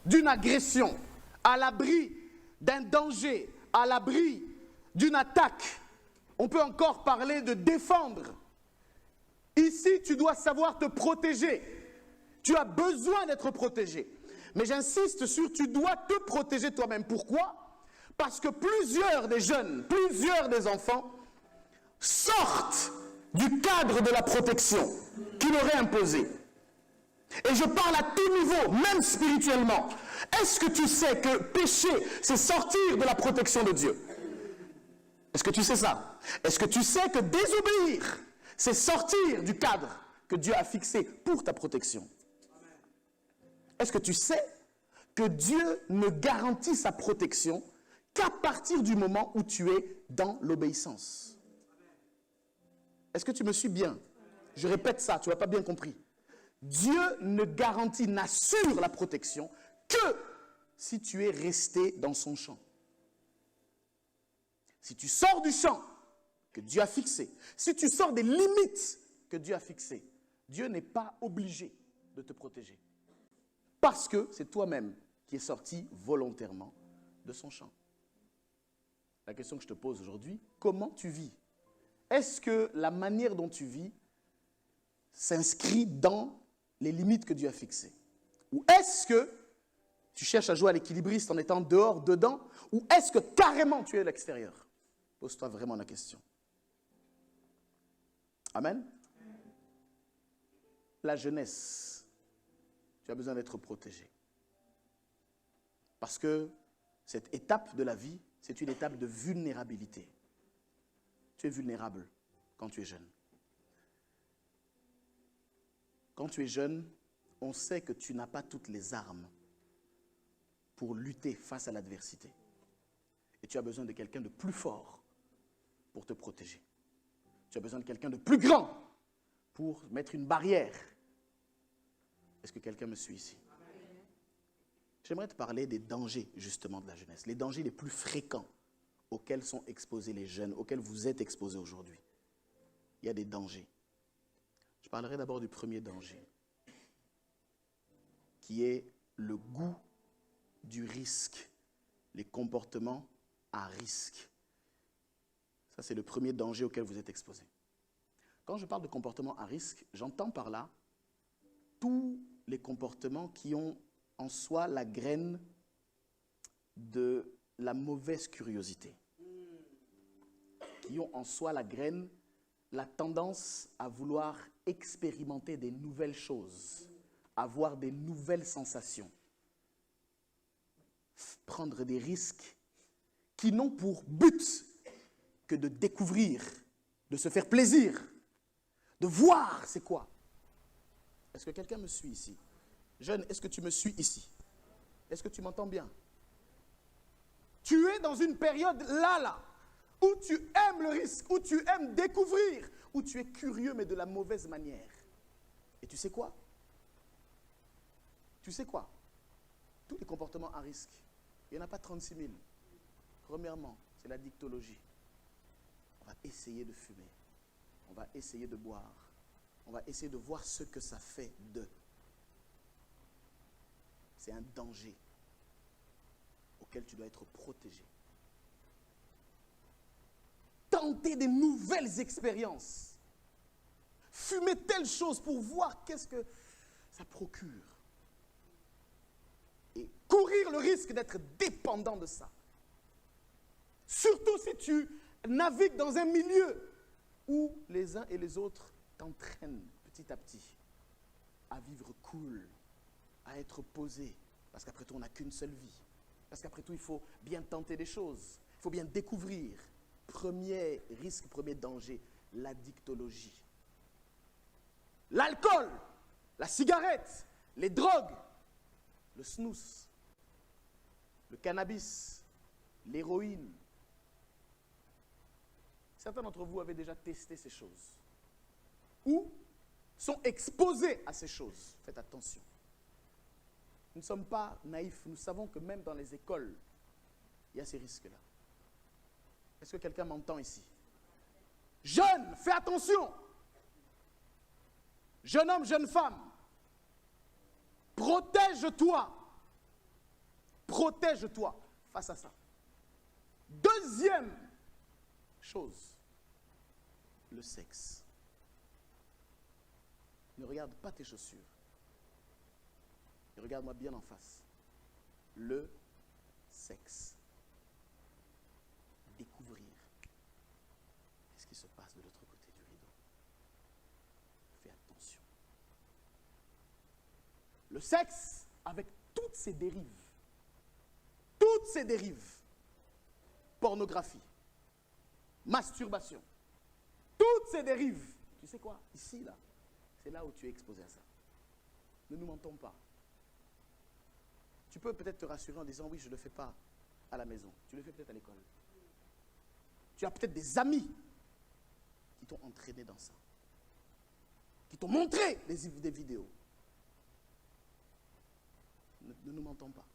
d'une agression, à l'abri d'un danger, à l'abri d'une attaque. On peut encore parler de défendre. Ici, tu dois savoir te protéger. Tu as besoin d'être protégé. Mais j'insiste sur, tu dois te protéger toi-même. Pourquoi? Parce que plusieurs des jeunes, plusieurs des enfants sortent du cadre de la protection qu'il aurait imposé. Et je parle à tout niveau, même spirituellement. Est-ce que tu sais que pécher, c'est sortir de la protection de Dieu? Est-ce que tu sais ça? Est-ce que tu sais que désobéir, c'est sortir du cadre que Dieu a fixé pour ta protection? Est-ce que tu sais que Dieu ne garantit sa protection qu'à partir du moment où tu es dans l'obéissance? Est-ce que tu me suis bien? Je répète ça, tu n'as pas bien compris. Dieu ne garantit, n'assure la protection que si tu es resté dans son champ. Si tu sors du champ que Dieu a fixé, si tu sors des limites que Dieu a fixées, Dieu n'est pas obligé de te protéger. Parce que c'est toi-même qui es sorti volontairement de son champ. La question que je te pose aujourd'hui, comment tu vis? Est-ce que la manière dont tu vis s'inscrit dans les limites que Dieu a fixées? Ou est-ce que tu cherches à jouer à l'équilibriste en étant dehors, dedans? Ou est-ce que carrément tu es à l'extérieur? Pose-toi vraiment la question. Amen. La jeunesse, tu as besoin d'être protégé. Parce que cette étape de la vie, c'est une étape de vulnérabilité. Tu es vulnérable quand tu es jeune. Quand tu es jeune, on sait que tu n'as pas toutes les armes pour lutter face à l'adversité. Et tu as besoin de quelqu'un de plus fort pour te protéger. Tu as besoin de quelqu'un de plus grand pour mettre une barrière. Est-ce que quelqu'un me suit ici? J'aimerais te parler des dangers, justement, de la jeunesse. Les dangers les plus fréquents auxquels sont exposés les jeunes, auxquels vous êtes exposés aujourd'hui. Il y a des dangers. Je parlerai d'abord du premier danger, qui est le goût du risque, les comportements à risque. Ça, c'est le premier danger auquel vous êtes exposés. Quand je parle de comportements à risque, j'entends par là tous les comportements qui ont en soi la graine de la mauvaise curiosité, qui ont en soi la graine, la tendance à vouloir expérimenter des nouvelles choses, avoir des nouvelles sensations, prendre des risques qui n'ont pour but que de découvrir, de se faire plaisir, de voir c'est quoi. Est-ce que quelqu'un me suit ici? Jeune, est-ce que tu me suis ici? Est-ce que tu m'entends bien? Tu es dans une période là, où tu aimes le risque, où tu aimes découvrir, où tu es curieux mais de la mauvaise manière. Et tu sais quoi? Tu sais quoi? Tous les comportements à risque, il n'y en a pas 36 000. Premièrement, c'est la dictologie. On va essayer de fumer. On va essayer de boire. On va essayer de voir ce que ça fait de. C'est un danger auquel tu dois être protégé. Tenter des nouvelles expériences. Fumer telle chose pour voir qu'est-ce que ça procure. Et courir le risque d'être dépendant de ça. Surtout si tu navigues dans un milieu où les uns et les autres t'entraînent petit à petit à vivre cool, à être posé. Parce qu'après tout, on n'a qu'une seule vie. Parce qu'après tout, il faut bien tenter des choses. Il faut bien découvrir. Premier risque, premier danger, l'addictologie. L'alcool, la cigarette, les drogues, le snooze, le cannabis, l'héroïne. Certains d'entre vous avaient déjà testé ces choses. Ou sont exposés à ces choses. Faites attention. Nous ne sommes pas naïfs. Nous savons que même dans les écoles, il y a ces risques-là. Est-ce que quelqu'un m'entend ici? Jeune, fais attention. Jeune homme, jeune femme, protège-toi. Protège-toi face à ça. Deuxième chose, le sexe. Ne regarde pas tes chaussures. Et regarde-moi bien en face. Le sexe. Découvrir. Qu'est-ce qui se passe de l'autre côté du rideau? Fais attention. Le sexe, avec toutes ses dérives. Toutes ses dérives. Pornographie. Masturbation. Toutes ces dérives. Tu sais quoi? Ici, là, c'est là où tu es exposé à ça. Ne nous mentons pas. Tu peux peut-être te rassurer en disant, oui, je ne le fais pas à la maison. Tu le fais peut-être à l'école. Tu as peut-être des amis qui t'ont entraîné dans ça. Qui t'ont montré des vidéos. Ne nous mentons pas.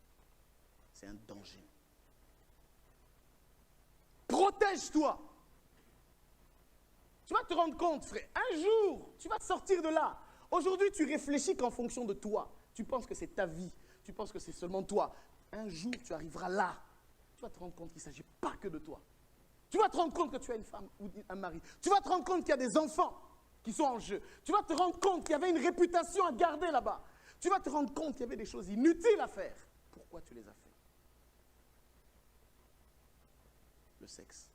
C'est un danger. Protège-toi. Tu vas te rendre compte, frère. Un jour, tu vas te sortir de là. Aujourd'hui, tu réfléchis qu'en fonction de toi. Tu penses que c'est ta vie. Tu penses que c'est seulement toi. Un jour, tu arriveras là. Tu vas te rendre compte qu'il ne s'agit pas que de toi. Tu vas te rendre compte que tu as une femme ou un mari. Tu vas te rendre compte qu'il y a des enfants qui sont en jeu. Tu vas te rendre compte qu'il y avait une réputation à garder là-bas. Tu vas te rendre compte qu'il y avait des choses inutiles à faire. Pourquoi tu les as fait? Le sexe.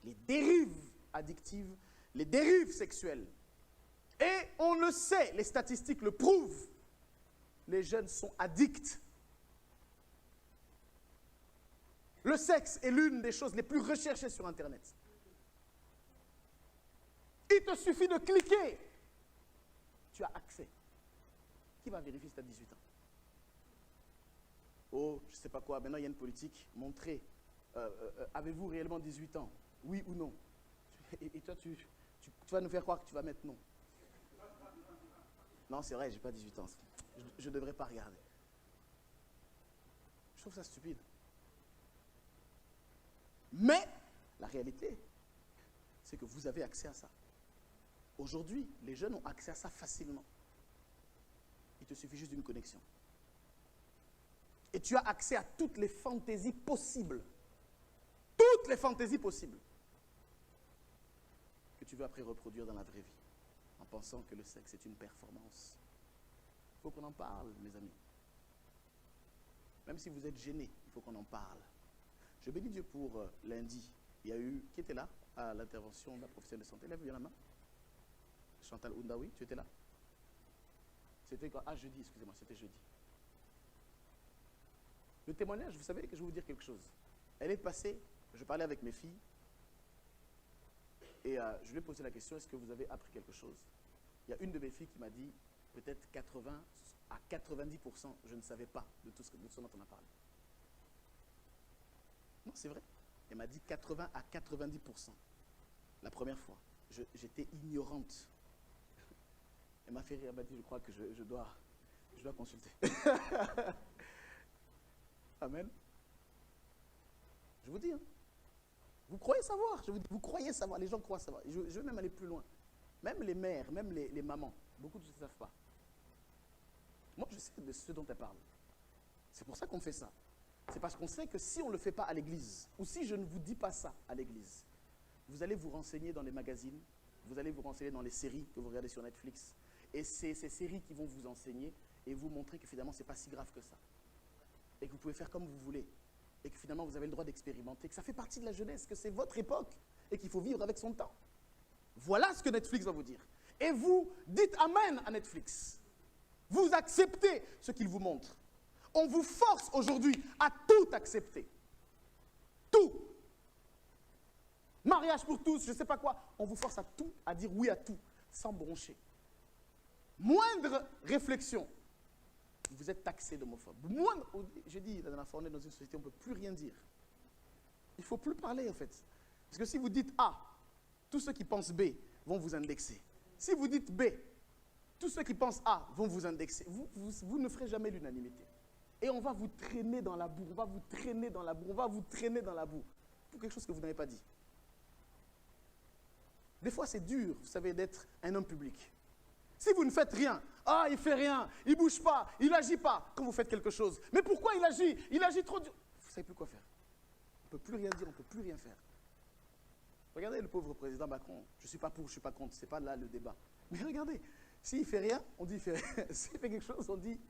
Les dérives addictives, les dérives sexuelles. Et on le sait, les statistiques le prouvent. Les jeunes sont addicts. Le sexe est l'une des choses les plus recherchées sur Internet. Il te suffit de cliquer. Tu as accès. Qui va vérifier si tu as 18 ans? Oh, je ne sais pas quoi. Maintenant, il y a une politique. Montrez. Avez-vous réellement 18 ans? Oui ou non? Et toi, tu vas nous faire croire que tu vas mettre non. Non, c'est vrai, je n'ai pas 18 ans. Je ne devrais pas regarder. Je trouve ça stupide. Mais la réalité, c'est que vous avez accès à ça. Aujourd'hui, les jeunes ont accès à ça facilement. Il te suffit juste d'une connexion. Et tu as accès à toutes les fantaisies possibles. Toutes les fantaisies possibles. Que tu veux après reproduire dans la vraie vie. En pensant que le sexe est une performance. Il faut qu'on en parle, mes amis. Même si vous êtes gênés, il faut qu'on en parle. Je bénis Dieu pour lundi. Il y a eu, qui était là à l'intervention de la professionnelle de santé? Lève bien la main. Chantal Oundaoui, tu étais là? C'était quand? Ah, jeudi, excusez-moi, c'était jeudi. Le témoignage, vous savez que je vais vous dire quelque chose. Elle est passée, je parlais avec mes filles, et je lui ai posé la question, est-ce que vous avez appris quelque chose? Il y a une de mes filles qui m'a dit, peut-être 80 à 90%, je ne savais pas de tout ce dont on a parlé. Non, c'est vrai. Elle m'a dit 80 à 90%. La première fois, j'étais ignorante. Elle m'a fait rire, elle m'a dit, je crois que je dois consulter. Amen. Je vous dis, hein, vous croyez savoir, je vous dis, vous croyez savoir, les gens croient savoir. Je vais même aller plus loin. Même les mères, même les mamans, beaucoup ne savent pas. Moi, je sais de ce dont elle parle. C'est pour ça qu'on fait ça. C'est parce qu'on sait que si on ne le fait pas à l'église, ou si je ne vous dis pas ça à l'église, vous allez vous renseigner dans les magazines, vous allez vous renseigner dans les séries que vous regardez sur Netflix, et c'est ces séries qui vont vous enseigner et vous montrer que finalement, ce n'est pas si grave que ça. Et que vous pouvez faire comme vous voulez. Et que finalement, vous avez le droit d'expérimenter, que ça fait partie de la jeunesse, que c'est votre époque, et qu'il faut vivre avec son temps. Voilà ce que Netflix va vous dire. Et vous dites Amen à Netflix. Vous acceptez ce qu'il vous montre. On vous force aujourd'hui à tout accepter. Tout. Mariage pour tous, je ne sais pas quoi. On vous force à tout, à dire oui à tout, sans broncher. Moindre réflexion, vous êtes taxé d'homophobe. Je dis, la dernière fois, on est dans une société où on ne peut plus rien dire. Il ne faut plus parler, en fait. Parce que si vous dites A, tous ceux qui pensent B vont vous indexer. Si vous dites B, tous ceux qui pensent A vont vous indexer. Vous ne ferez jamais l'unanimité. Et on va vous traîner dans la boue, on va vous traîner dans la boue, on va vous traîner dans la boue. Pour quelque chose que vous n'avez pas dit. Des fois, c'est dur, vous savez, d'être un homme public. Si vous ne faites rien, ah, il ne fait rien, il ne bouge pas, il n'agit pas, quand vous faites quelque chose. Mais pourquoi il agit? Il agit trop dur. Vous ne savez plus quoi faire. On ne peut plus rien dire, on ne peut plus rien faire. Regardez le pauvre président Macron. Je ne suis pas pour, je ne suis pas contre, ce n'est pas là le débat. Mais regardez, s'il ne fait rien, on dit il fait rien. S'il fait quelque chose, on dit...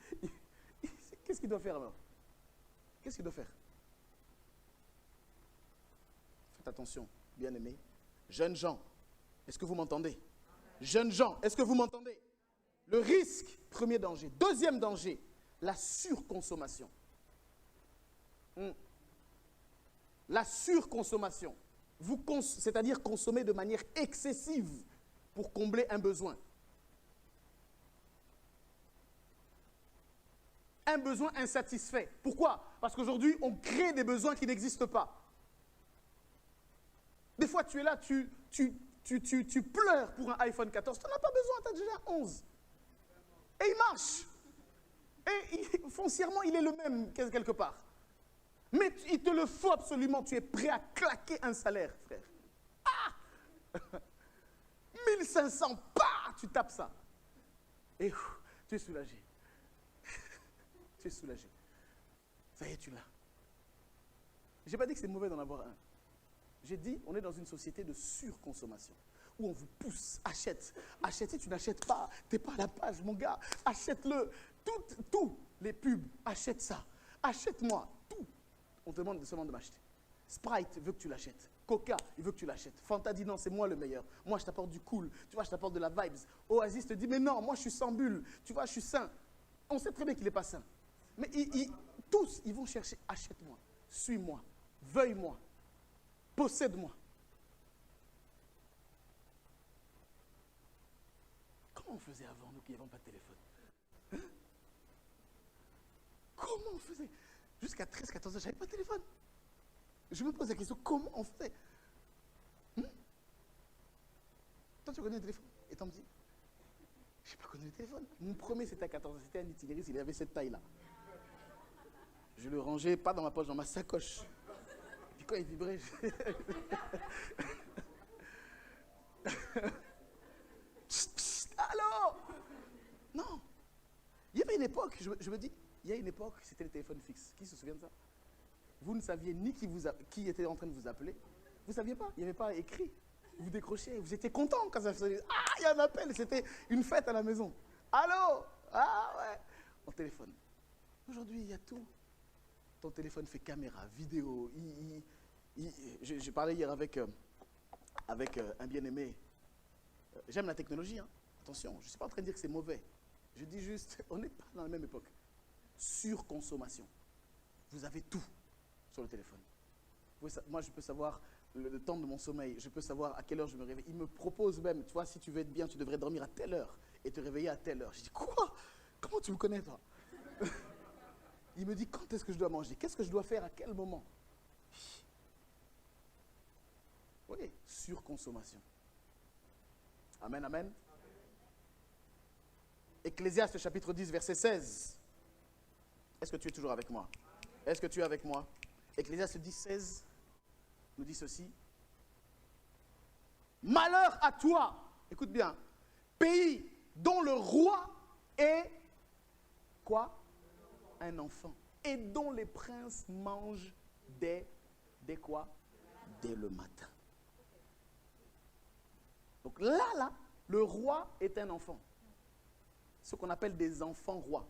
Qu'est-ce qu'il doit faire alors? Qu'est-ce qu'il doit faire? Faites attention, bien-aimés. Jeunes gens, est-ce que vous m'entendez? Jeunes gens, est-ce que vous m'entendez? Le risque, premier danger. Deuxième danger, la surconsommation. La surconsommation. C'est-à-dire consommer de manière excessive pour combler un besoin. Un besoin insatisfait. Pourquoi? Parce qu'aujourd'hui, on crée des besoins qui n'existent pas. Des fois, tu es là, tu pleures pour un iPhone 14. Tu n'en as pas besoin, tu as déjà 11. Et il marche. Et foncièrement, il est le même quelque part. Mais il te le faut absolument. Tu es prêt à claquer un salaire, frère. Ah 1500, tu tapes ça. Et tu es soulagé. Tu es soulagé. Ça y est, tu l'as. Je n'ai pas dit que c'est mauvais d'en avoir un. J'ai dit, on est dans une société de surconsommation, où on vous pousse, achète. Acheter, tu n'achètes pas. Tu n'es pas à la page, mon gars. Achète-le. Tout, les pubs, achète ça. Achète-moi, tout. On te demande seulement de m'acheter. Sprite veut que tu l'achètes. Coca, il veut que tu l'achètes. Fanta dit non, c'est moi le meilleur. Moi, je t'apporte du cool. Tu vois, je t'apporte de la vibes. Oasis te dit, mais non, moi, je suis sans bulle. Tu vois, je suis sain. On sait très bien qu'il n'est pas sain. Mais tous, ils vont chercher, achète-moi, suis-moi, veuille-moi, possède-moi. Comment on faisait avant, nous qui n'avons pas de téléphone? Hein? Comment on faisait? Jusqu'à 13, 14 ans, je n'avais pas de téléphone. Je me pose la question, comment on fait? Toi, tu connais le téléphone? Et tu me dis, je n'ai pas connu le téléphone. Mon premier, c'était à 14 ans, c'était un Itinéris, il avait cette taille-là. Je le rangeais pas dans ma poche, dans ma sacoche. Puis quand il vibrait, allô? Non. Il y avait une époque, je me dis, il y a une époque, c'était les téléphones fixes. Qui se souvient de ça? Vous ne saviez ni qui était en train de vous appeler. Vous ne saviez pas, il n'y avait pas écrit. Vous décrochiez, vous étiez content quand ça faisait. Ah, il y a un appel, c'était une fête à la maison. Allô? Ah ouais. On téléphone. Aujourd'hui, il y a tout. Ton téléphone fait caméra, vidéo. J'ai parlé hier avec un bien-aimé. J'aime la technologie, hein. Attention, je ne suis pas en train de dire que c'est mauvais. Je dis juste, on n'est pas dans la même époque. Surconsommation. Vous avez tout sur le téléphone. Moi, je peux savoir le temps de mon sommeil. Je peux savoir à quelle heure je me réveille. Il me propose même, tu vois, si tu veux être bien, tu devrais dormir à telle heure et te réveiller à telle heure. Je dis, quoi? Comment tu me connais, toi? Il me dit, quand est-ce que je dois manger? Qu'est-ce que je dois faire à quel moment? Oui, surconsommation. Amen, amen. Ecclésiaste chapitre 10, verset 16. Est-ce que tu es toujours avec moi? Est-ce que tu es avec moi? Ecclésiaste 10, 16 nous dit ceci. Malheur à toi, écoute bien, pays dont le roi est quoi? Un enfant. Et dont les princes mangent dès quoi? Dès le matin. Donc là, le roi est un enfant. Ce qu'on appelle des enfants rois.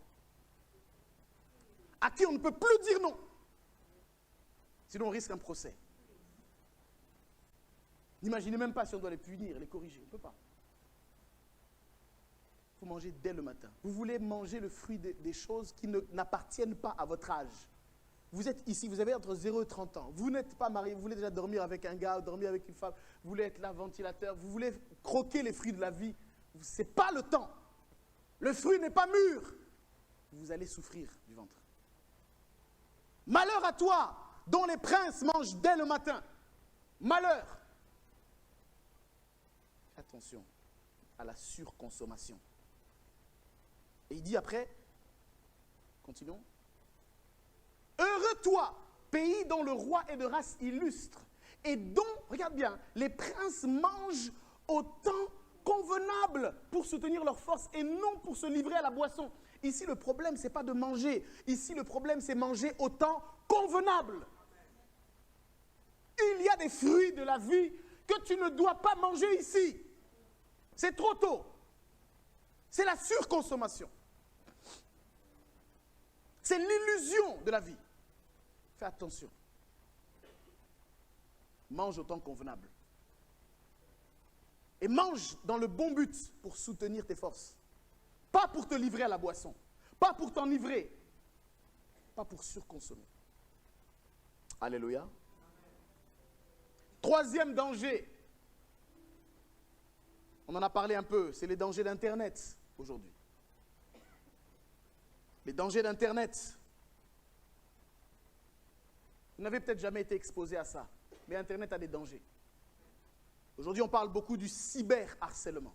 À qui on ne peut plus dire non. Sinon on risque un procès. N'imaginez même pas si on doit les punir, les corriger. On ne peut pas. Il faut manger dès le matin. Vous voulez manger le fruit des choses qui n'appartiennent pas à votre âge. Vous êtes ici, vous avez entre 0 et 30 ans. Vous n'êtes pas marié, vous voulez déjà dormir avec un gars, dormir avec une femme. Vous voulez être là, ventilateur. Vous voulez croquer les fruits de la vie. Ce n'est pas le temps. Le fruit n'est pas mûr. Vous allez souffrir du ventre. Malheur à toi, dont les princes mangent dès le matin. Malheur. Attention à la surconsommation. Et il dit après, continuons. Heureux toi, pays dont le roi est de race illustre, et dont, regarde bien, les princes mangent au temps convenable pour soutenir leur force et non pour se livrer à la boisson. Ici, le problème, ce n'est pas de manger. Ici, le problème, c'est manger au temps convenable. Il y a des fruits de la vie que tu ne dois pas manger ici. C'est trop tôt. C'est la surconsommation. C'est l'illusion de la vie. Fais attention. Mange au temps convenable. Et mange dans le bon but pour soutenir tes forces. Pas pour te livrer à la boisson. Pas pour t'enivrer. Pas pour surconsommer. Alléluia. Troisième danger. On en a parlé un peu. C'est les dangers d'Internet aujourd'hui. Les dangers d'Internet. Vous n'avez peut-être jamais été exposé à ça. Mais Internet a des dangers. Aujourd'hui, on parle beaucoup du cyberharcèlement.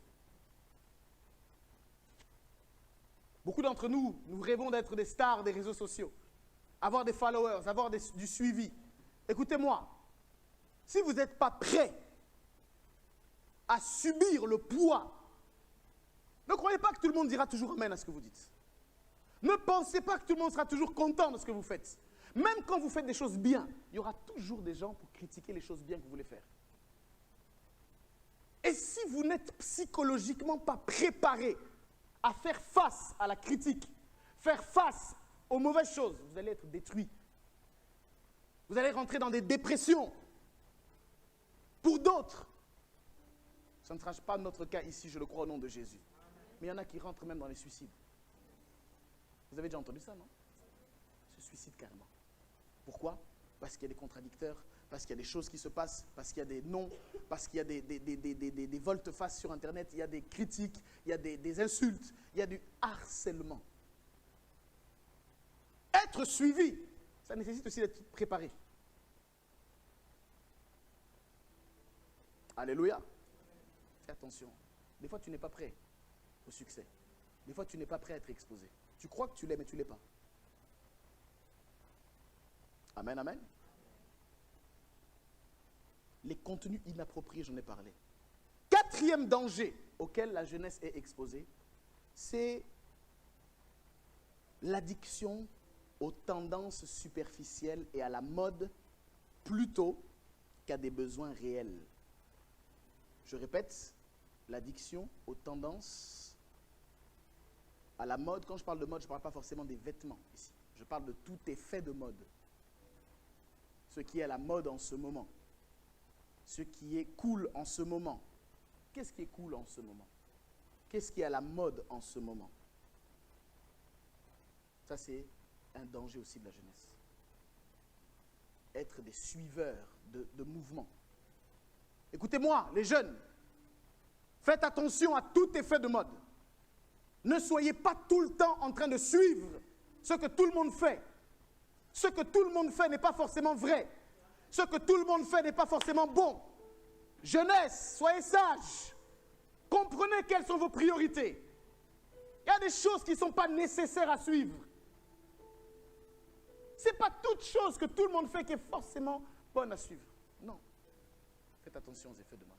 Beaucoup d'entre nous, nous rêvons d'être des stars des réseaux sociaux. avoir des followers, avoir du suivi. Écoutez-moi, si vous n'êtes pas prêt à subir le poids, ne croyez pas que tout le monde dira toujours amen à ce que vous dites. Ne pensez pas que tout le monde sera toujours content de ce que vous faites. Même quand vous faites des choses bien, il y aura toujours des gens pour critiquer les choses bien que vous voulez faire. Et si vous n'êtes psychologiquement pas préparé à faire face à la critique, faire face aux mauvaises choses, vous allez être détruit. Vous allez rentrer dans des dépressions. Pour d'autres, ça ne sera pas notre cas ici, je le crois au nom de Jésus. Mais il y en a qui rentrent même dans les suicides. Vous avez déjà entendu ça, non? Se suicident carrément. Pourquoi? Parce qu'il y a des contradicteurs, parce qu'il y a des choses qui se passent, parce qu'il y a des noms, parce qu'il y a des volte-face sur Internet, il y a des critiques, il y a des insultes, il y a du harcèlement. Être suivi, ça nécessite aussi d'être préparé. Alléluia. Fais attention. Des fois, tu n'es pas prêt au succès. Des fois, tu n'es pas prêt à être exposé. Tu crois que tu l'es, mais tu ne l'es pas. Amen, amen. Les contenus inappropriés, j'en ai parlé. Quatrième danger auquel la jeunesse est exposée, c'est l'addiction aux tendances superficielles et à la mode plutôt qu'à des besoins réels. Je répète, l'addiction aux tendances, à la mode. Quand je parle de mode, je ne parle pas forcément des vêtements ici. Je parle de tout effet de mode. Ce qui est à la mode en ce moment. Ce qui est cool en ce moment. Qu'est-ce qui est cool en ce moment? Qu'est-ce qui est à la mode en ce moment? Ça, c'est un danger aussi de la jeunesse. Être des suiveurs de mouvements. Écoutez-moi, les jeunes, faites attention à tout effet de mode. Ne soyez pas tout le temps en train de suivre ce que tout le monde fait. Ce que tout le monde fait n'est pas forcément vrai. Ce que tout le monde fait n'est pas forcément bon. Jeunesse, soyez sages. Comprenez quelles sont vos priorités. Il y a des choses qui ne sont pas nécessaires à suivre. Ce n'est pas toute chose que tout le monde fait qui est forcément bonne à suivre. Non. Faites attention aux effets de mode.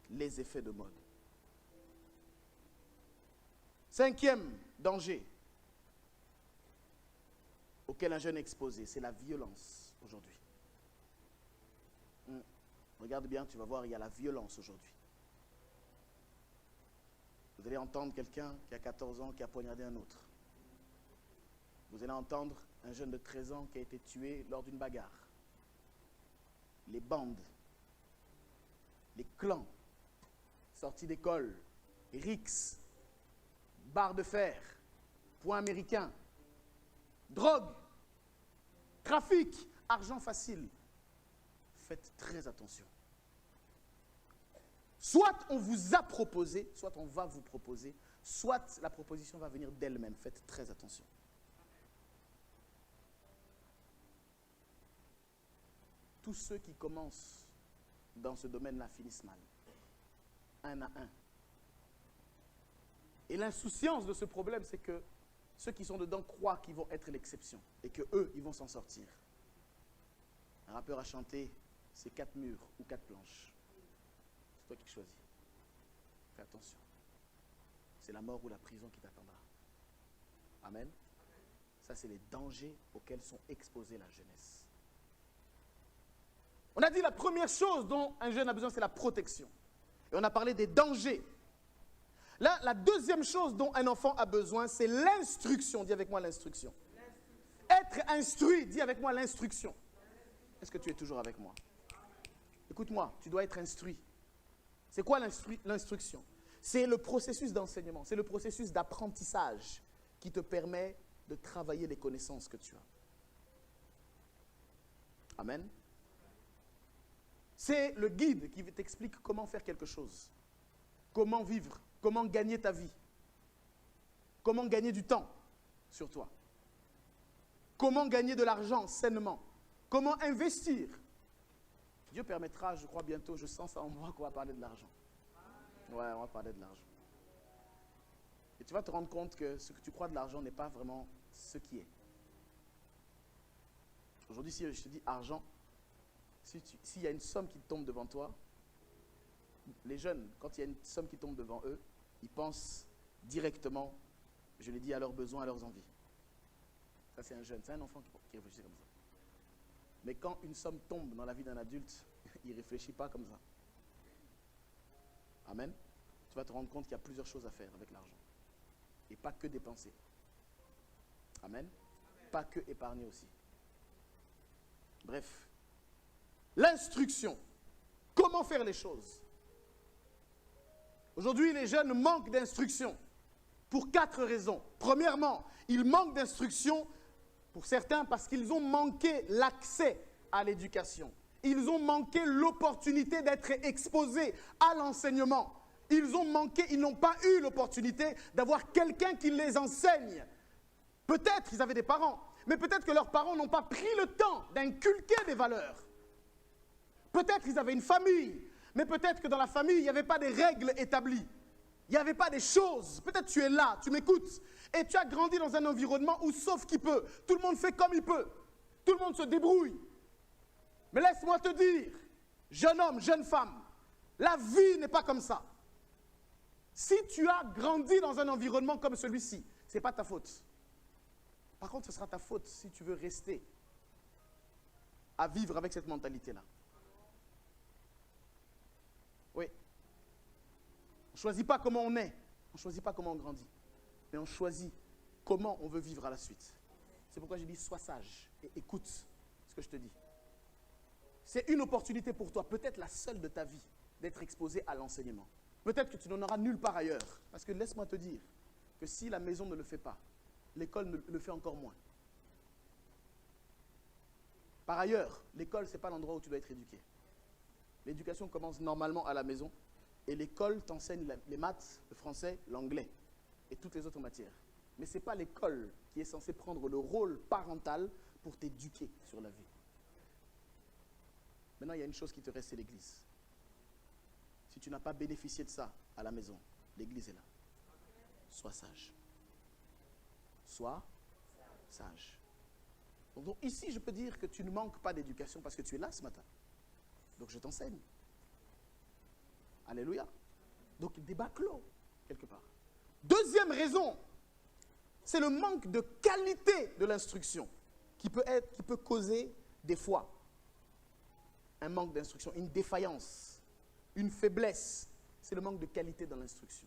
Les effets de mode. Cinquième danger auquel un jeune est exposé, c'est la violence aujourd'hui. Regarde bien, tu vas voir, il y a la violence aujourd'hui. Vous allez entendre quelqu'un qui a 14 ans qui a poignardé un autre. Vous allez entendre un jeune de 13 ans qui a été tué lors d'une bagarre. Les bandes, les clans, sorties d'école, rixes, barres de fer, points américains, drogue, trafic, argent facile. Faites très attention. Soit on vous a proposé, soit on va vous proposer, soit la proposition va venir d'elle-même. Faites très attention. Tous ceux qui commencent dans ce domaine-là finissent mal. Un à un. Et l'insouciance de ce problème, c'est que ceux qui sont dedans croient qu'ils vont être l'exception et qu'eux, ils vont s'en sortir. Un rappeur a chanté, c'est 4 murs ou 4 planches. C'est toi qui choisis. Fais attention. C'est la mort ou la prison qui t'attendra. Amen. Ça, c'est les dangers auxquels sont exposés la jeunesse. On a dit la première chose dont un jeune a besoin, c'est la protection. Et on a parlé des dangers. Là, la deuxième chose dont un enfant a besoin, c'est l'instruction. Dis avec moi l'instruction. Être instruit, dis avec moi l'instruction. Est-ce que tu es toujours avec moi? Écoute-moi, tu dois être instruit. C'est quoi l'instruction? C'est le processus d'enseignement, c'est le processus d'apprentissage qui te permet de travailler les connaissances que tu as. Amen. C'est le guide qui t'explique comment faire quelque chose, comment vivre, comment gagner ta vie, comment gagner du temps sur toi, comment gagner de l'argent sainement, comment investir. Dieu permettra, je crois bientôt, je sens ça en moi qu'on va parler de l'argent. Ouais, on va parler de l'argent. Et tu vas te rendre compte que ce que tu crois de l'argent n'est pas vraiment ce qui est. Aujourd'hui, si je te dis argent, s'il y a une somme qui tombe devant toi, les jeunes, quand il y a une somme qui tombe devant eux, ils pensent directement, je l'ai dit, à leurs besoins, à leurs envies. Ça, c'est un jeune, c'est un enfant qui réfléchit comme ça. Mais quand une somme tombe dans la vie d'un adulte, il ne réfléchit pas comme ça. Amen. Tu vas te rendre compte qu'il y a plusieurs choses à faire avec l'argent. Et pas que dépenser. Amen. Pas que épargner aussi. Bref. L'instruction. Comment faire les choses? Aujourd'hui, les jeunes manquent d'instruction pour 4 raisons. Premièrement, ils manquent d'instruction pour certains parce qu'ils ont manqué l'accès à l'éducation. Ils ont manqué l'opportunité d'être exposés à l'enseignement. Ils n'ont pas eu l'opportunité d'avoir quelqu'un qui les enseigne. Peut-être ils avaient des parents, mais peut-être que leurs parents n'ont pas pris le temps d'inculquer des valeurs. Peut-être ils avaient une famille, mais peut-être que dans la famille, il n'y avait pas des règles établies. Il n'y avait pas des choses. Peut-être tu es là, tu m'écoutes, et tu as grandi dans un environnement où, sauf qui peut, tout le monde fait comme il peut. Tout le monde se débrouille. Mais laisse-moi te dire, jeune homme, jeune femme, la vie n'est pas comme ça. Si tu as grandi dans un environnement comme celui-ci, ce n'est pas ta faute. Par contre, ce sera ta faute si tu veux rester à vivre avec cette mentalité-là. Oui. On ne choisit pas comment on est, on ne choisit pas comment on grandit, mais on choisit comment on veut vivre à la suite. C'est pourquoi je dis, sois sage et écoute ce que je te dis. C'est une opportunité pour toi, peut-être la seule de ta vie, d'être exposé à l'enseignement. Peut-être que tu n'en auras nulle part ailleurs. Parce que laisse-moi te dire que si la maison ne le fait pas, l'école le fait encore moins. Par ailleurs, l'école, ce n'est pas l'endroit où tu dois être éduqué. L'éducation commence normalement à la maison et l'école t'enseigne les maths, le français, l'anglais et toutes les autres matières. Mais ce n'est pas l'école qui est censée prendre le rôle parental pour t'éduquer sur la vie. Maintenant, il y a une chose qui te reste, c'est l'église. Si tu n'as pas bénéficié de ça à la maison, l'église est là. Sois sage. Sois sage. Donc ici, je peux dire que tu ne manques pas d'éducation parce que tu es là ce matin. Donc je t'enseigne. Alléluia. Donc débat clos, quelque part. Deuxième raison, c'est le manque de qualité de l'instruction qui peut causer des fois un manque d'instruction, une défaillance. Une faiblesse, c'est le manque de qualité dans l'instruction.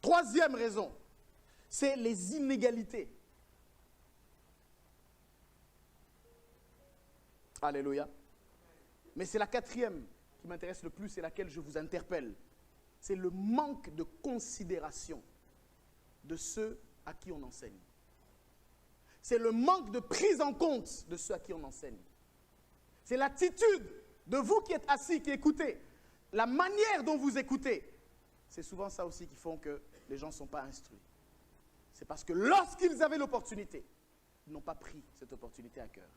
Troisième raison, c'est les inégalités. Alléluia. Mais c'est la quatrième qui m'intéresse le plus et laquelle je vous interpelle. C'est le manque de considération de ceux à qui on enseigne. C'est le manque de prise en compte de ceux à qui on enseigne. C'est l'attitude de vous qui êtes assis, qui écoutez. La manière dont vous écoutez. C'est souvent ça aussi qui font que les gens ne sont pas instruits. C'est parce que lorsqu'ils avaient l'opportunité, ils n'ont pas pris cette opportunité à cœur.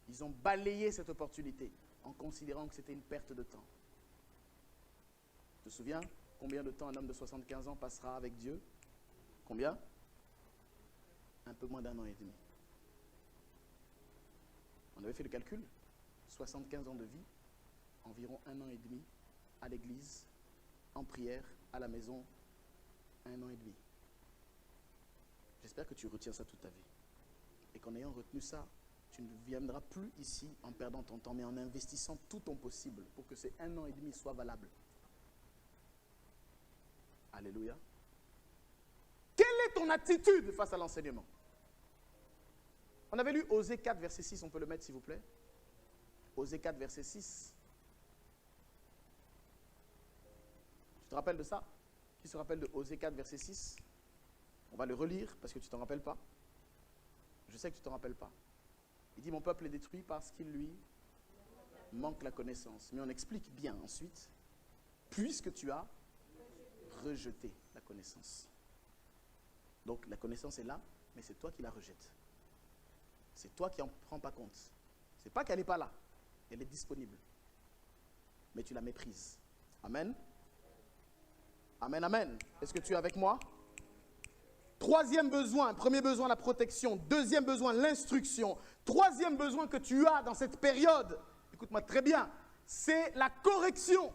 Ils ont balayé cette opportunité en considérant que c'était une perte de temps. Tu te souviens combien de temps un homme de 75 ans passera avec Dieu? Combien? Un peu moins d'1 an et demi. On avait fait le calcul. 75 ans de vie, environ 1 an et demi à l'église, en prière, à la maison, 1 an et demi. J'espère que tu retiens ça toute ta vie. Et qu'en ayant retenu ça, tu ne viendras plus ici en perdant ton temps, mais en investissant tout ton possible pour que ces 1 an et demi soient valables. Alléluia. Quelle est ton attitude face à l'enseignement? On avait lu Osée 4, verset 6, on peut le mettre s'il vous plaît? Osée 4, verset 6. Tu te rappelles de ça? Qui se rappelle de Osée 4, verset 6? On va le relire parce que tu ne t'en rappelles pas. Je sais que tu ne t'en rappelles pas. Il dit, mon peuple est détruit parce qu'il lui manque la connaissance. Mais on explique bien ensuite, puisque tu as rejeté la connaissance. Donc la connaissance est là, mais c'est toi qui la rejettes. C'est toi qui n'en prends pas compte. Ce n'est pas qu'elle n'est pas là. Elle est disponible. Mais tu la méprises. Amen. Amen, amen. Est-ce que tu es avec moi? Troisième besoin, premier besoin, la protection. Deuxième besoin, l'instruction. Troisième besoin que tu as dans cette période, écoute-moi très bien, c'est la correction.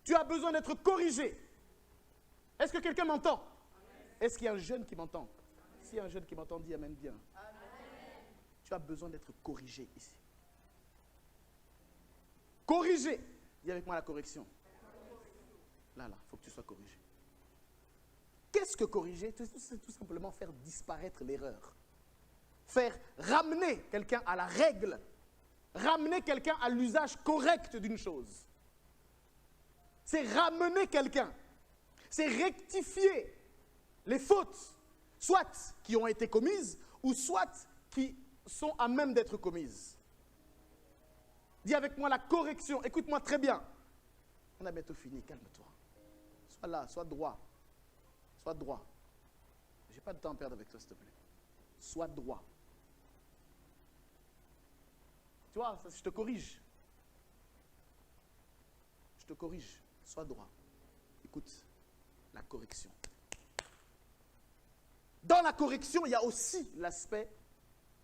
Tu as besoin d'être corrigé. Est-ce que quelqu'un m'entend? Est-ce qu'il y a un jeune qui m'entend? S'il y a un jeune qui m'entend, dis amen bien. Amen. Tu as besoin d'être corrigé ici. Corrigé. Dis avec moi la correction. Là, il faut que tu sois corrigé. Qu'est-ce que corriger? C'est tout simplement faire disparaître l'erreur. Faire ramener quelqu'un à la règle. Ramener quelqu'un à l'usage correct d'une chose. C'est ramener quelqu'un. C'est rectifier les fautes, soit qui ont été commises, ou soit qui sont à même d'être commises. Dis avec moi la correction. Écoute-moi très bien. On a bientôt fini, calme-toi. Sois là, sois droit. Sois droit. Je n'ai pas de temps à perdre avec toi, s'il te plaît. Sois droit. Tu vois, je te corrige. Je te corrige. Sois droit. Écoute, la correction. Dans la correction, il y a aussi l'aspect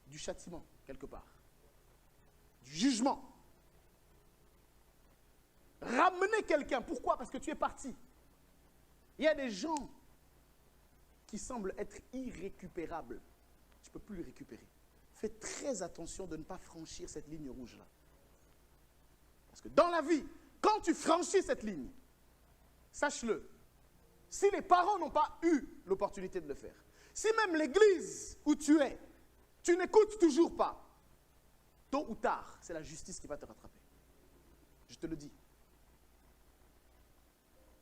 du châtiment, quelque part. Du jugement. Ramener quelqu'un. Pourquoi? Parce que tu es parti. Il y a des gens qui semblent être irrécupérables. Tu ne peux plus les récupérer. Fais très attention de ne pas franchir cette ligne rouge-là. Parce que dans la vie, quand tu franchis cette ligne, sache-le, si les parents n'ont pas eu l'opportunité de le faire, si même l'église où tu es, tu n'écoutes toujours pas, tôt ou tard, c'est la justice qui va te rattraper. Je te le dis.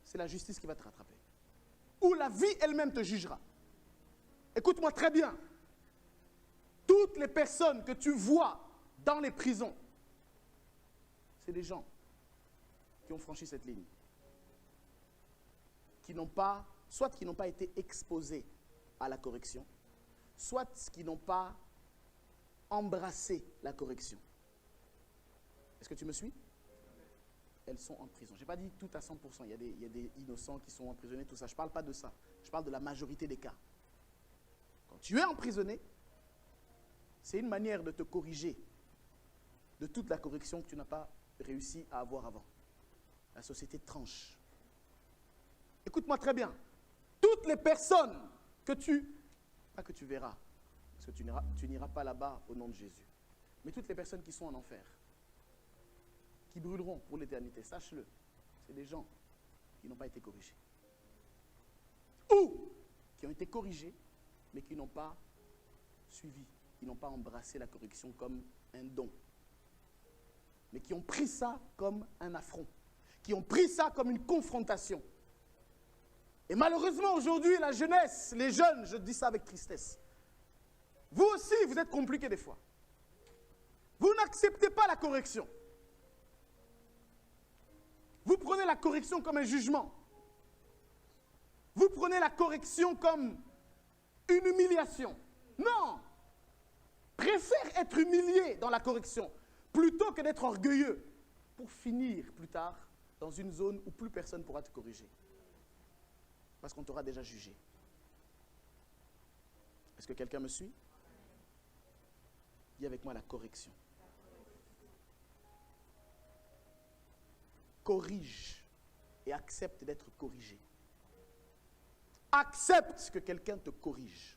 C'est la justice qui va te rattraper. Ou la vie elle-même te jugera. Écoute-moi très bien. Toutes les personnes que tu vois dans les prisons, c'est des gens qui ont franchi cette ligne. Qui n'ont pas, soit qui n'ont pas été exposés à la correction, soit qui n'ont pas embrassé la correction. Est-ce que tu me suis? Elles sont en prison. Je n'ai pas dit tout à 100%. Il y a des innocents qui sont emprisonnés, tout ça. Je ne parle pas de ça. Je parle de la majorité des cas. Quand tu es emprisonné, c'est une manière de te corriger de toute la correction que tu n'as pas réussi à avoir avant. La société tranche. Écoute-moi très bien. Toutes les personnes que tu verras, parce que tu n'iras pas là-bas au nom de Jésus, mais toutes les personnes qui sont en enfer, qui brûleront pour l'éternité, sache-le, c'est des gens qui n'ont pas été corrigés. Ou qui ont été corrigés, mais qui n'ont pas suivi, qui n'ont pas embrassé la correction comme un don, mais qui ont pris ça comme un affront, qui ont pris ça comme une confrontation. Et malheureusement, aujourd'hui, la jeunesse, les jeunes, je dis ça avec tristesse, vous aussi, vous êtes compliqués des fois. Vous n'acceptez pas la correction. Vous prenez la correction comme un jugement. Vous prenez la correction comme une humiliation. Non! Préfère être humilié dans la correction plutôt que d'être orgueilleux pour finir plus tard dans une zone où plus personne ne pourra te corriger. Parce qu'on t'aura déjà jugé. Est-ce que quelqu'un me suit? Dis avec moi la correction. Corrige et accepte d'être corrigé. Accepte que quelqu'un te corrige.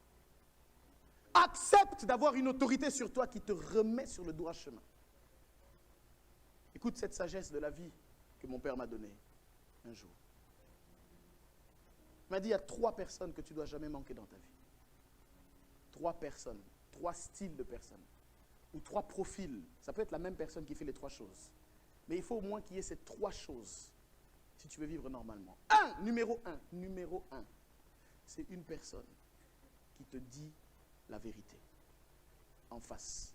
Accepte d'avoir une autorité sur toi qui te remet sur le droit chemin. Écoute cette sagesse de la vie que mon père m'a donnée un jour. Il m'a dit, il y a 3 personnes que tu ne dois jamais manquer dans ta vie. 3 personnes, 3 styles de personnes, ou 3 profils. Ça peut être la même personne qui fait les 3 choses. Mais il faut au moins qu'il y ait ces 3 choses si tu veux vivre normalement. Numéro 1, c'est une personne qui te dit la vérité en face.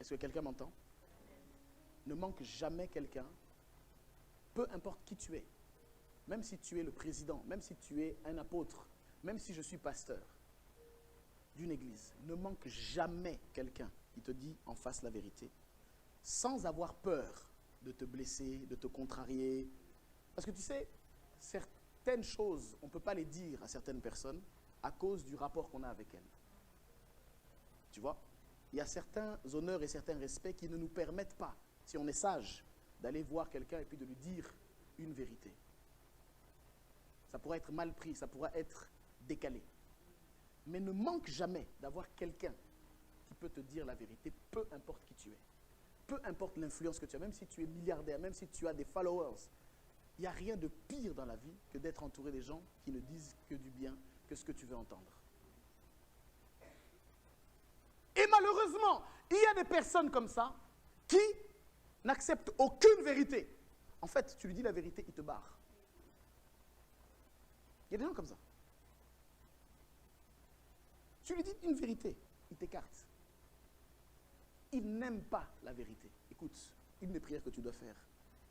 Est-ce que quelqu'un m'entend? Ne manque jamais quelqu'un, peu importe qui tu es, même si tu es le président, même si tu es un apôtre, même si je suis pasteur d'une église, ne manque jamais quelqu'un qui te dit en face la vérité, sans avoir peur de te blesser, de te contrarier. Parce que tu sais, certaines choses, on ne peut pas les dire à certaines personnes à cause du rapport qu'on a avec elles. Tu vois, il y a certains honneurs et certains respects qui ne nous permettent pas, si on est sage, d'aller voir quelqu'un et puis de lui dire une vérité. Ça pourrait être mal pris, ça pourrait être décalé. Mais ne manque jamais d'avoir quelqu'un qui peut te dire la vérité, peu importe qui tu es. Peu importe l'influence que tu as, même si tu es milliardaire, même si tu as des followers. Il n'y a rien de pire dans la vie que d'être entouré des gens qui ne disent que du bien, que ce que tu veux entendre. Et malheureusement, il y a des personnes comme ça qui n'acceptent aucune vérité. En fait, tu lui dis la vérité, il te barre. Il y a des gens comme ça. Tu lui dis une vérité, il t'écarte. Il n'aime pas la vérité. Écoute, une des prières que tu dois faire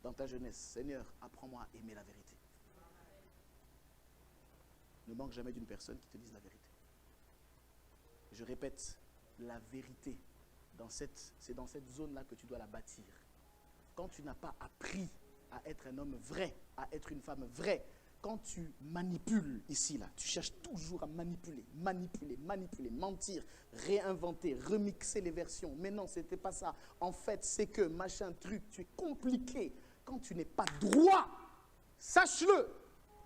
dans ta jeunesse, Seigneur, apprends-moi à aimer la vérité. Ne manque jamais d'une personne qui te dise la vérité. Je répète, la vérité, c'est dans cette zone-là que tu dois la bâtir. Quand tu n'as pas appris à être un homme vrai, à être une femme vraie, quand tu manipules ici, là, tu cherches toujours à manipuler, mentir, réinventer, remixer les versions. Mais non, ce n'était pas ça. En fait, c'est que, machin, truc, tu es compliqué. Quand tu n'es pas droit, sache-le,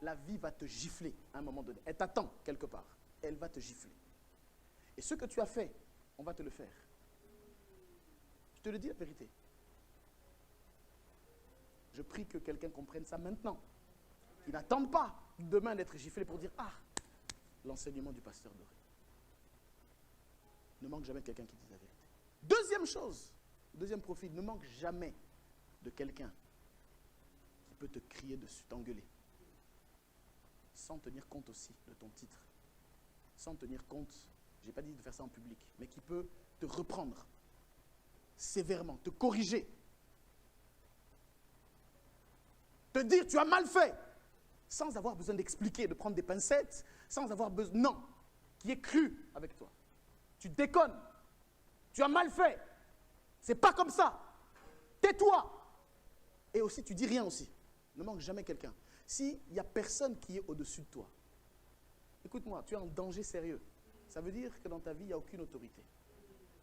la vie va te gifler à un moment donné. Elle t'attend quelque part. Elle va te gifler. Et ce que tu as fait, on va te le faire. Je te le dis la vérité. Je prie que quelqu'un comprenne ça maintenant. Qu'ils n'attendent pas demain d'être giflés pour dire « Ah, l'enseignement du pasteur Doré. » Ne manque jamais de quelqu'un qui dise la vérité. Deuxième chose, deuxième profil, ne manque jamais de quelqu'un qui peut te crier dessus, t'engueuler. Sans tenir compte aussi de ton titre. Sans tenir compte, je n'ai pas dit de faire ça en public, mais qui peut te reprendre sévèrement, te corriger. Te dire « Tu as mal fait !» sans avoir besoin d'expliquer, de prendre des pincettes, sans avoir besoin, non, qui est cru avec toi. Tu déconnes, tu as mal fait, c'est pas comme ça, tais-toi. Et aussi, tu dis rien aussi. Ne manque jamais quelqu'un. S'il n'y a personne qui est au-dessus de toi, écoute-moi, tu es en danger sérieux. Ça veut dire que dans ta vie, il n'y a aucune autorité.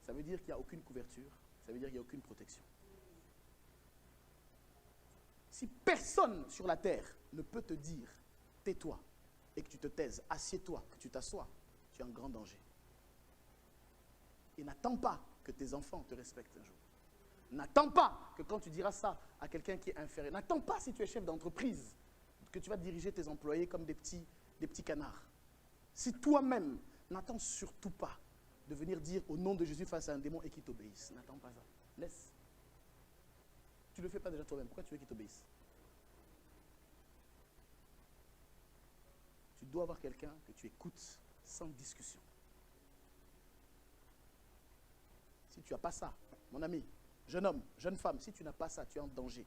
Ça veut dire qu'il n'y a aucune couverture. Ça veut dire qu'il n'y a aucune protection. Si personne sur la terre ne peut te dire « tais-toi » et que tu te taises, assieds-toi, que tu t'assois, tu es en grand danger. Et n'attends pas que tes enfants te respectent un jour. N'attends pas que quand tu diras ça à quelqu'un qui est inférieur, n'attends pas si tu es chef d'entreprise, que tu vas diriger tes employés comme des petits canards. Si toi-même, n'attends surtout pas de venir dire au nom de Jésus face à un démon et qu'il t'obéisse. N'attends pas ça. Laisse. Tu ne le fais pas déjà toi-même. Pourquoi tu veux qu'il t'obéisse? Tu dois avoir quelqu'un que tu écoutes sans discussion. Si tu n'as pas ça, mon ami, jeune homme, jeune femme, si tu n'as pas ça, tu es en danger.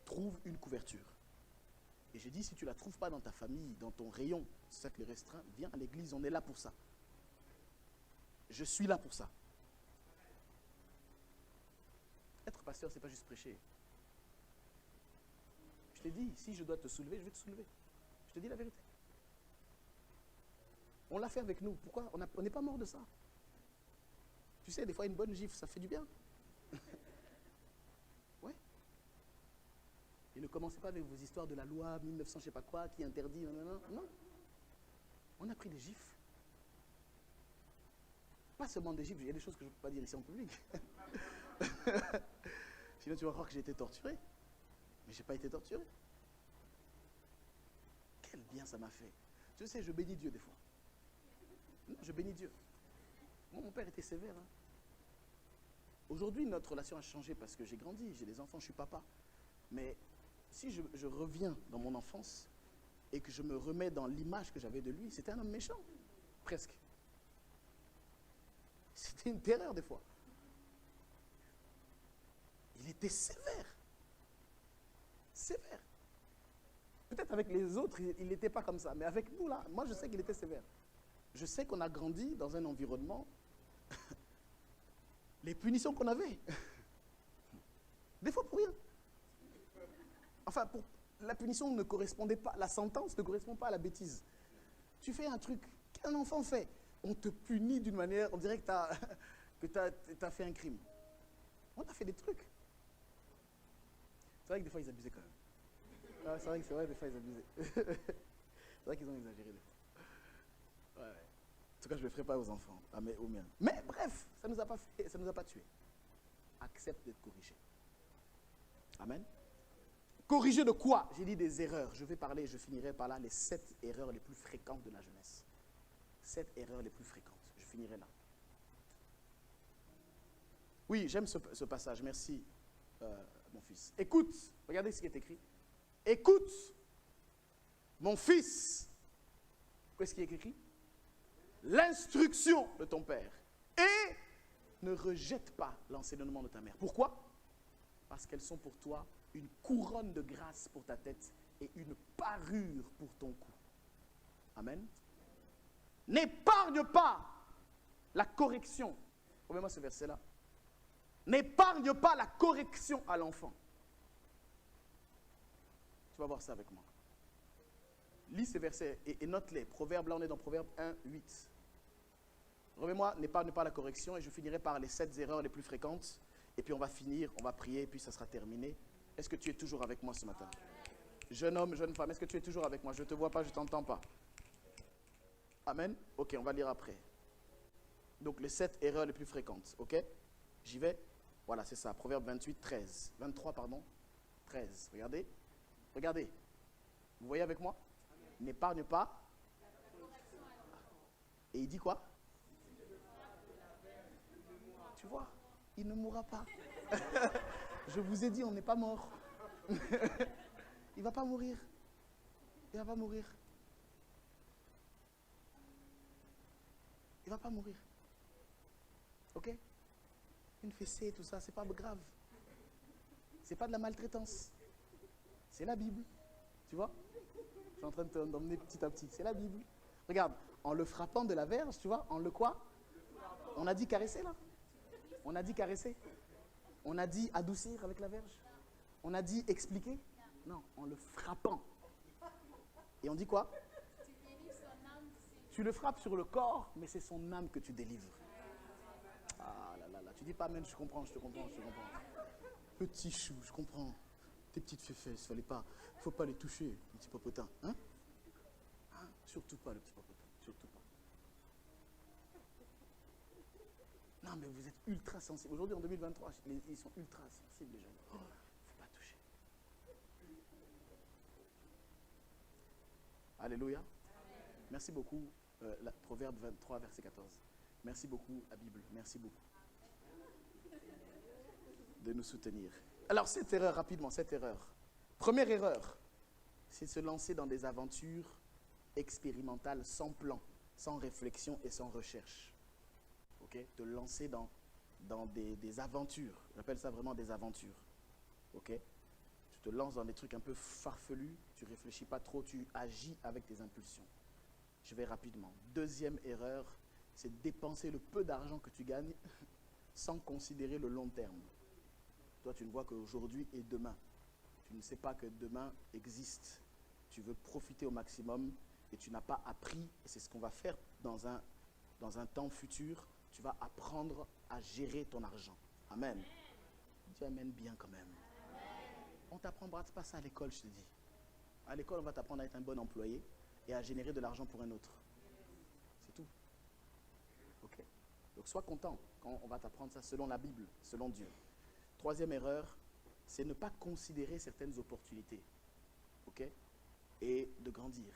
Trouve une couverture. Et j'ai dit, si tu ne la trouves pas dans ta famille, dans ton rayon, cercle restreint, viens à l'église, on est là pour ça. Je suis là pour ça. Être pasteur, ce n'est pas juste prêcher. Je t'ai dit, si je dois te soulever, je vais te soulever. Je te dis la vérité. On l'a fait avec nous. Pourquoi? On n'est pas mort de ça. Tu sais, des fois, une bonne gifle, ça fait du bien. Ouais. Et ne commencez pas avec vos histoires de la loi 1900, je sais pas quoi, qui interdit. Non. On a pris des gifles. Pas seulement des gifles, il y a des choses que je ne peux pas dire ici en public. Sinon, tu vas croire que j'ai été torturé. Mais je n'ai pas été torturé. Quel bien ça m'a fait. Tu sais, je bénis Dieu des fois. Non, je bénis Dieu. Moi, mon père était sévère. Hein. Aujourd'hui, notre relation a changé parce que j'ai grandi, j'ai des enfants, je suis papa. Mais si je reviens dans mon enfance et que je me remets dans l'image que j'avais de lui, c'était un homme méchant, presque. C'était une terreur des fois. Il était sévère. Sévère. Peut-être avec les autres, il n'était pas comme ça. Mais avec nous, là, moi, je sais qu'il était sévère. Je sais qu'on a grandi dans un environnement, les punitions qu'on avait. Des fois pour rien. Enfin, la punition ne correspondait pas, la sentence ne correspond pas à la bêtise. Tu fais un truc qu'un enfant fait, on te punit d'une manière, on dirait que tu as fait un crime. On a fait des trucs. C'est vrai que des fois, ils abusaient quand même. Ah, c'est vrai, des fois, ils abusaient. C'est vrai qu'ils ont exagéré des fois. Ouais. En tout cas, je ne le ferai pas aux enfants, aux miens. Mais bref, ça ne nous a pas tués. Accepte d'être corrigé. Amen. Corriger de quoi? J'ai dit des erreurs. Je vais parler, je finirai par là, les 7 erreurs les plus fréquentes de la jeunesse. 7 erreurs les plus fréquentes. Je finirai là. Oui, j'aime ce passage. Merci, mon fils. Écoute, regardez ce qui est écrit. Écoute, mon fils. Qu'est-ce qui est écrit? L'instruction de ton père. Et ne rejette pas l'enseignement de ta mère. Pourquoi? Parce qu'elles sont pour toi une couronne de grâce pour ta tête et une parure pour ton cou. Amen. N'épargne pas la correction. Remets-moi ce verset-là. N'épargne pas la correction à l'enfant. Tu vas voir ça avec moi. Lis ces versets et note-les. Proverbe, là on est dans Proverbe 1, 8. Remets-moi, n'épargne pas la correction et je finirai par les 7 erreurs les plus fréquentes. Et puis on va finir, on va prier et puis ça sera terminé. Est-ce que tu es toujours avec moi ce matin? Jeune homme, jeune femme, est-ce que tu es toujours avec moi? Je ne te vois pas, je ne t'entends pas. Amen. Ok, on va lire après. Donc les 7 erreurs les plus fréquentes. Ok? J'y vais. Voilà, c'est ça. Proverbe 28, 13. 23, pardon. 13. Regardez. Regardez. Vous voyez avec moi? N'épargne pas. Et il dit quoi? Tu vois? Il ne mourra pas. Je vous ai dit, on n'est pas mort. Il ne va pas mourir. Il ne va pas mourir. Il ne va pas mourir. Ok? Une fessée, tout ça, c'est pas grave. C'est pas de la maltraitance. C'est la Bible. Tu vois? Je suis en train de t'emmener petit à petit. C'est la Bible. Regarde, en le frappant de la verge, tu vois, en le quoi? On a dit caresser là. On a dit caresser. On a dit adoucir avec la verge. On a dit expliquer. Non, en le frappant. Et on dit quoi? Tu le frappes sur le corps, mais c'est son âme que tu délivres. Ah là là là, tu dis pas amen, je comprends, je te comprends, je te comprends. Petit chou, je comprends. Tes petites fesses, il ne faut pas les toucher, le petit popotin. Hein? Hein? Surtout pas le petit popotin, surtout pas. Non mais vous êtes ultra sensibles. Aujourd'hui en 2023, ils sont ultra sensibles les jeunes. Il ne faut pas toucher. Alléluia. Merci beaucoup, Proverbe 23, verset 14. Merci beaucoup, la Bible. Merci beaucoup de nous soutenir. Alors, cette erreur, rapidement, cette erreur. Première erreur, c'est se lancer dans des aventures expérimentales sans plan, sans réflexion et sans recherche. Ok? Te lancer dans des aventures. J'appelle ça vraiment des aventures. Ok? Tu te lances dans des trucs un peu farfelus, tu ne réfléchis pas trop, tu agis avec tes impulsions. Je vais rapidement. Deuxième erreur, c'est dépenser le peu d'argent que tu gagnes sans considérer le long terme. Toi, tu ne vois qu'aujourd'hui et demain. Tu ne sais pas que demain existe. Tu veux profiter au maximum et tu n'as pas appris, et c'est ce qu'on va faire dans un temps futur, tu vas apprendre à gérer ton argent. Amen. Dis amen bien quand même. On ne t'apprendra pas ça à l'école, je te dis. À l'école, on va t'apprendre à être un bon employé et à générer de l'argent pour un autre. C'est tout. Ok? Donc sois content quand on va t'apprendre ça selon la Bible, selon Dieu. Troisième erreur, c'est ne pas considérer certaines opportunités. Ok? Et de grandir.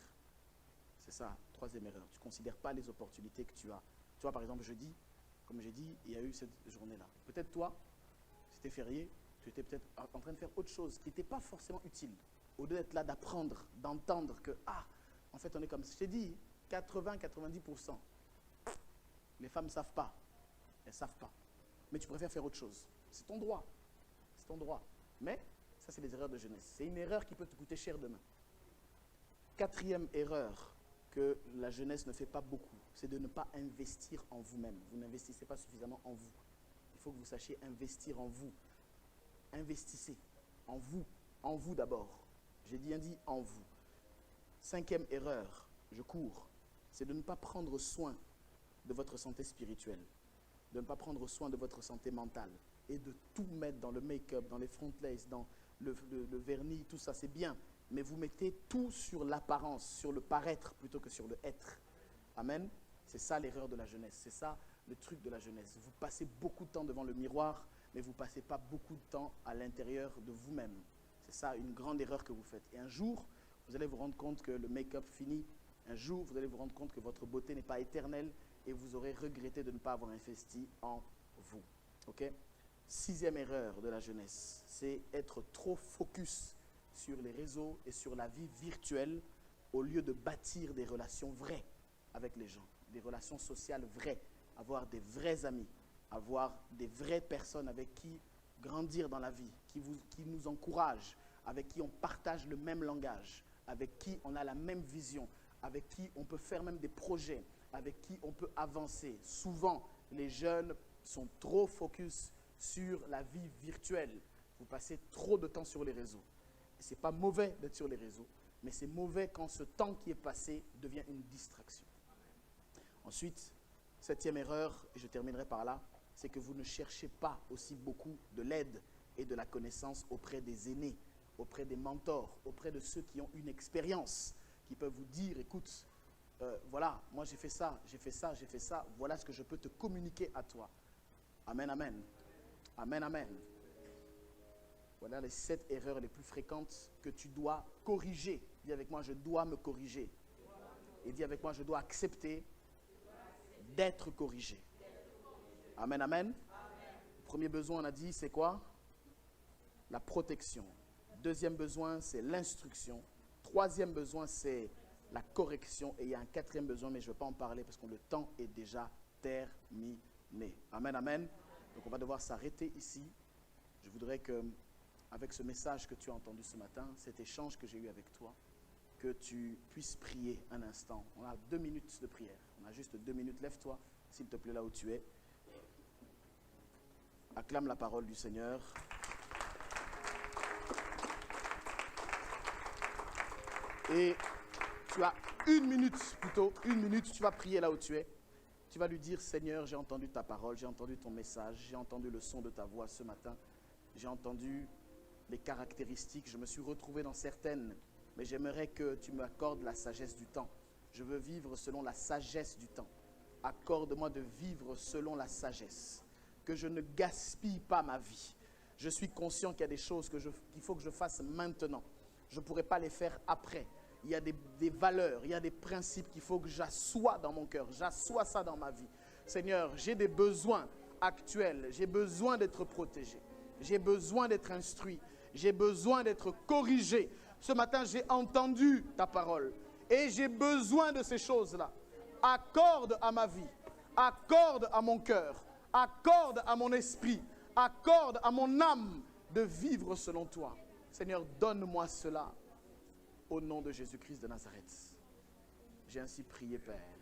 C'est ça, troisième erreur. Tu ne considères pas les opportunités que tu as. Tu vois, par exemple, jeudi, comme j'ai dit, il y a eu cette journée-là. Peut-être toi, c'était férié, tu étais peut-être en train de faire autre chose qui n'était pas forcément utile. Au lieu d'être là, d'apprendre, d'entendre que, en fait, on est comme, je t'ai dit, 80-90%. Les femmes ne savent pas. Elles ne savent pas. Mais tu préfères faire autre chose. C'est ton droit. C'est ton droit. Mais, ça, c'est des erreurs de jeunesse. C'est une erreur qui peut te coûter cher demain. Quatrième erreur que la jeunesse ne fait pas beaucoup, c'est de ne pas investir en vous-même. Vous n'investissez pas suffisamment en vous. Il faut que vous sachiez investir en vous. Investissez en vous. En vous d'abord. J'ai bien dit en vous. 5e erreur, je cours, c'est de ne pas prendre soin de votre santé spirituelle, de ne pas prendre soin de votre santé mentale et de tout mettre dans le make-up, dans les front laces, dans le vernis, tout ça, c'est bien. Mais vous mettez tout sur l'apparence, sur le paraître plutôt que sur le être. Amen. C'est ça l'erreur de la jeunesse, c'est ça le truc de la jeunesse. Vous passez beaucoup de temps devant le miroir, mais vous ne passez pas beaucoup de temps à l'intérieur de vous-même. C'est ça une grande erreur que vous faites. Et un jour, vous allez vous rendre compte que le make-up finit. Un jour, vous allez vous rendre compte que votre beauté n'est pas éternelle et vous aurez regretté de ne pas avoir investi en vous. Ok? 6e erreur de la jeunesse, c'est être trop focus sur les réseaux et sur la vie virtuelle au lieu de bâtir des relations vraies avec les gens, des relations sociales vraies, avoir des vrais amis, avoir des vraies personnes avec qui grandir dans la vie, qui nous encouragent, avec qui on partage le même langage, avec qui on a la même vision, avec qui on peut faire même des projets, avec qui on peut avancer. Souvent, les jeunes sont trop focus sur la vie virtuelle. Vous passez trop de temps sur les réseaux. Ce n'est pas mauvais d'être sur les réseaux, mais c'est mauvais quand ce temps qui est passé devient une distraction. Ensuite, 7e erreur, et je terminerai par là, c'est que vous ne cherchez pas aussi beaucoup de l'aide et de la connaissance auprès des aînés, auprès des mentors, auprès de ceux qui ont une expérience, qui peuvent vous dire, écoute, voilà, moi j'ai fait ça, j'ai fait ça, j'ai fait ça, voilà ce que je peux te communiquer à toi. Amen, amen. Amen, amen. Voilà les 7 erreurs les plus fréquentes que tu dois corriger. Dis avec moi, je dois me corriger. Et dis avec moi, je dois accepter d'être corrigé. Amen, amen. Le premier besoin, on a dit, c'est quoi? La protection. 2e besoin, c'est l'instruction. 3e besoin, c'est la correction. Et il y a un 4e besoin, mais je ne vais pas en parler parce que le temps est déjà terminé. Amen, amen. Donc on va devoir s'arrêter ici. Je voudrais que, avec ce message que tu as entendu ce matin, cet échange que j'ai eu avec toi, que tu puisses prier un instant. On a 2 minutes de prière. On a juste 2 minutes. Lève-toi, s'il te plaît, là où tu es. Acclame la parole du Seigneur. Et tu as 1 minute, plutôt 1 minute, tu vas prier là où tu es. Tu vas lui dire, Seigneur, j'ai entendu ta parole, j'ai entendu ton message, j'ai entendu le son de ta voix ce matin. J'ai entendu les caractéristiques, je me suis retrouvé dans certaines, mais j'aimerais que tu m'accordes la sagesse du temps. Je veux vivre selon la sagesse du temps. Accorde-moi de vivre selon la sagesse. Que je ne gaspille pas ma vie. Je suis conscient qu'il y a des choses qu'il faut que je fasse maintenant. Je ne pourrai pas les faire après. Il y a des valeurs, il y a des principes qu'il faut que j'assoie dans mon cœur. J'assois ça dans ma vie. Seigneur, j'ai des besoins actuels. J'ai besoin d'être protégé. J'ai besoin d'être instruit. J'ai besoin d'être corrigé. Ce matin, j'ai entendu ta parole. Et j'ai besoin de ces choses-là. Accorde à ma vie. Accorde à mon cœur. Accorde à mon esprit. Accorde à mon âme de vivre selon toi. Seigneur, donne-moi cela. Au nom de Jésus-Christ de Nazareth. J'ai ainsi prié, Père.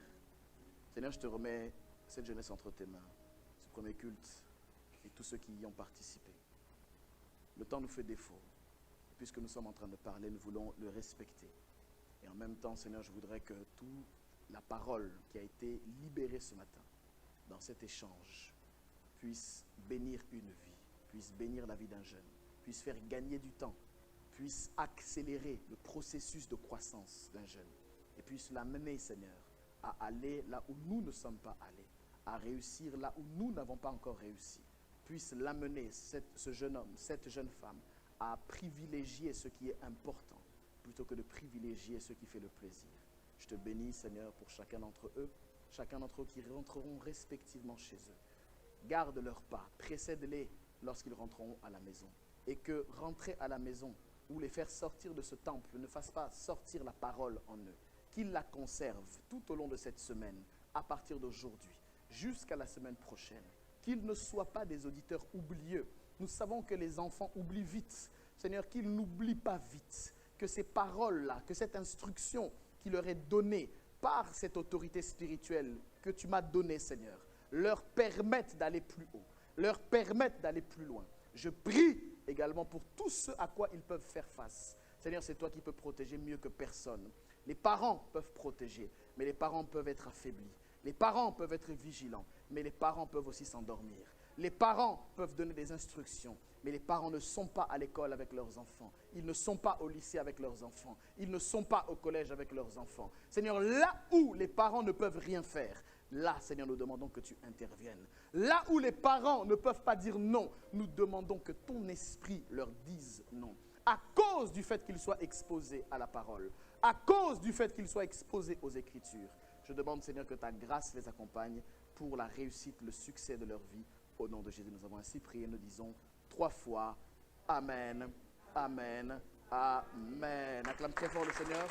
Seigneur, je te remets cette jeunesse entre tes mains. Ce premier culte et tous ceux qui y ont participé. Le temps nous fait défaut. Puisque nous sommes en train de parler, nous voulons le respecter. Et en même temps, Seigneur, je voudrais que toute la parole qui a été libérée ce matin, dans cet échange, puisse bénir une vie, puisse bénir la vie d'un jeune, puisse faire gagner du temps, puisse accélérer le processus de croissance d'un jeune, et puisse l'amener, Seigneur, à aller là où nous ne sommes pas allés, à réussir là où nous n'avons pas encore réussi, puisse l'amener, ce jeune homme, cette jeune femme, à privilégier ce qui est important, plutôt que de privilégier ce qui fait le plaisir. Je te bénis, Seigneur, pour chacun d'entre eux qui rentreront respectivement chez eux. Garde leur pas, précède-les lorsqu'ils rentreront à la maison. Et que rentrer à la maison ou les faire sortir de ce temple ne fasse pas sortir la parole en eux. Qu'ils la conservent tout au long de cette semaine, à partir d'aujourd'hui, jusqu'à la semaine prochaine. Qu'ils ne soient pas des auditeurs oublieux. Nous savons que les enfants oublient vite. Seigneur, qu'ils n'oublient pas vite. Que ces paroles-là, que cette instruction qui leur est donnée par cette autorité spirituelle que tu m'as donnée, Seigneur, leur permettent d'aller plus haut, leur permettent d'aller plus loin. Je prie également pour tout ce à quoi ils peuvent faire face. Seigneur, c'est toi qui peux protéger mieux que personne. Les parents peuvent protéger, mais les parents peuvent être affaiblis. Les parents peuvent être vigilants, mais les parents peuvent aussi s'endormir. Les parents peuvent donner des instructions, mais les parents ne sont pas à l'école avec leurs enfants. Ils ne sont pas au lycée avec leurs enfants. Ils ne sont pas au collège avec leurs enfants. Seigneur, là où les parents ne peuvent rien faire, là, Seigneur, nous demandons que tu interviennes. Là où les parents ne peuvent pas dire non, nous demandons que ton esprit leur dise non. À cause du fait qu'ils soient exposés à la parole, à cause du fait qu'ils soient exposés aux Écritures. Je demande, Seigneur, que ta grâce les accompagne pour la réussite, le succès de leur vie. Au nom de Jésus, nous avons ainsi prié. Nous disons 3 fois Amen, Amen, Amen. Acclame très fort le Seigneur.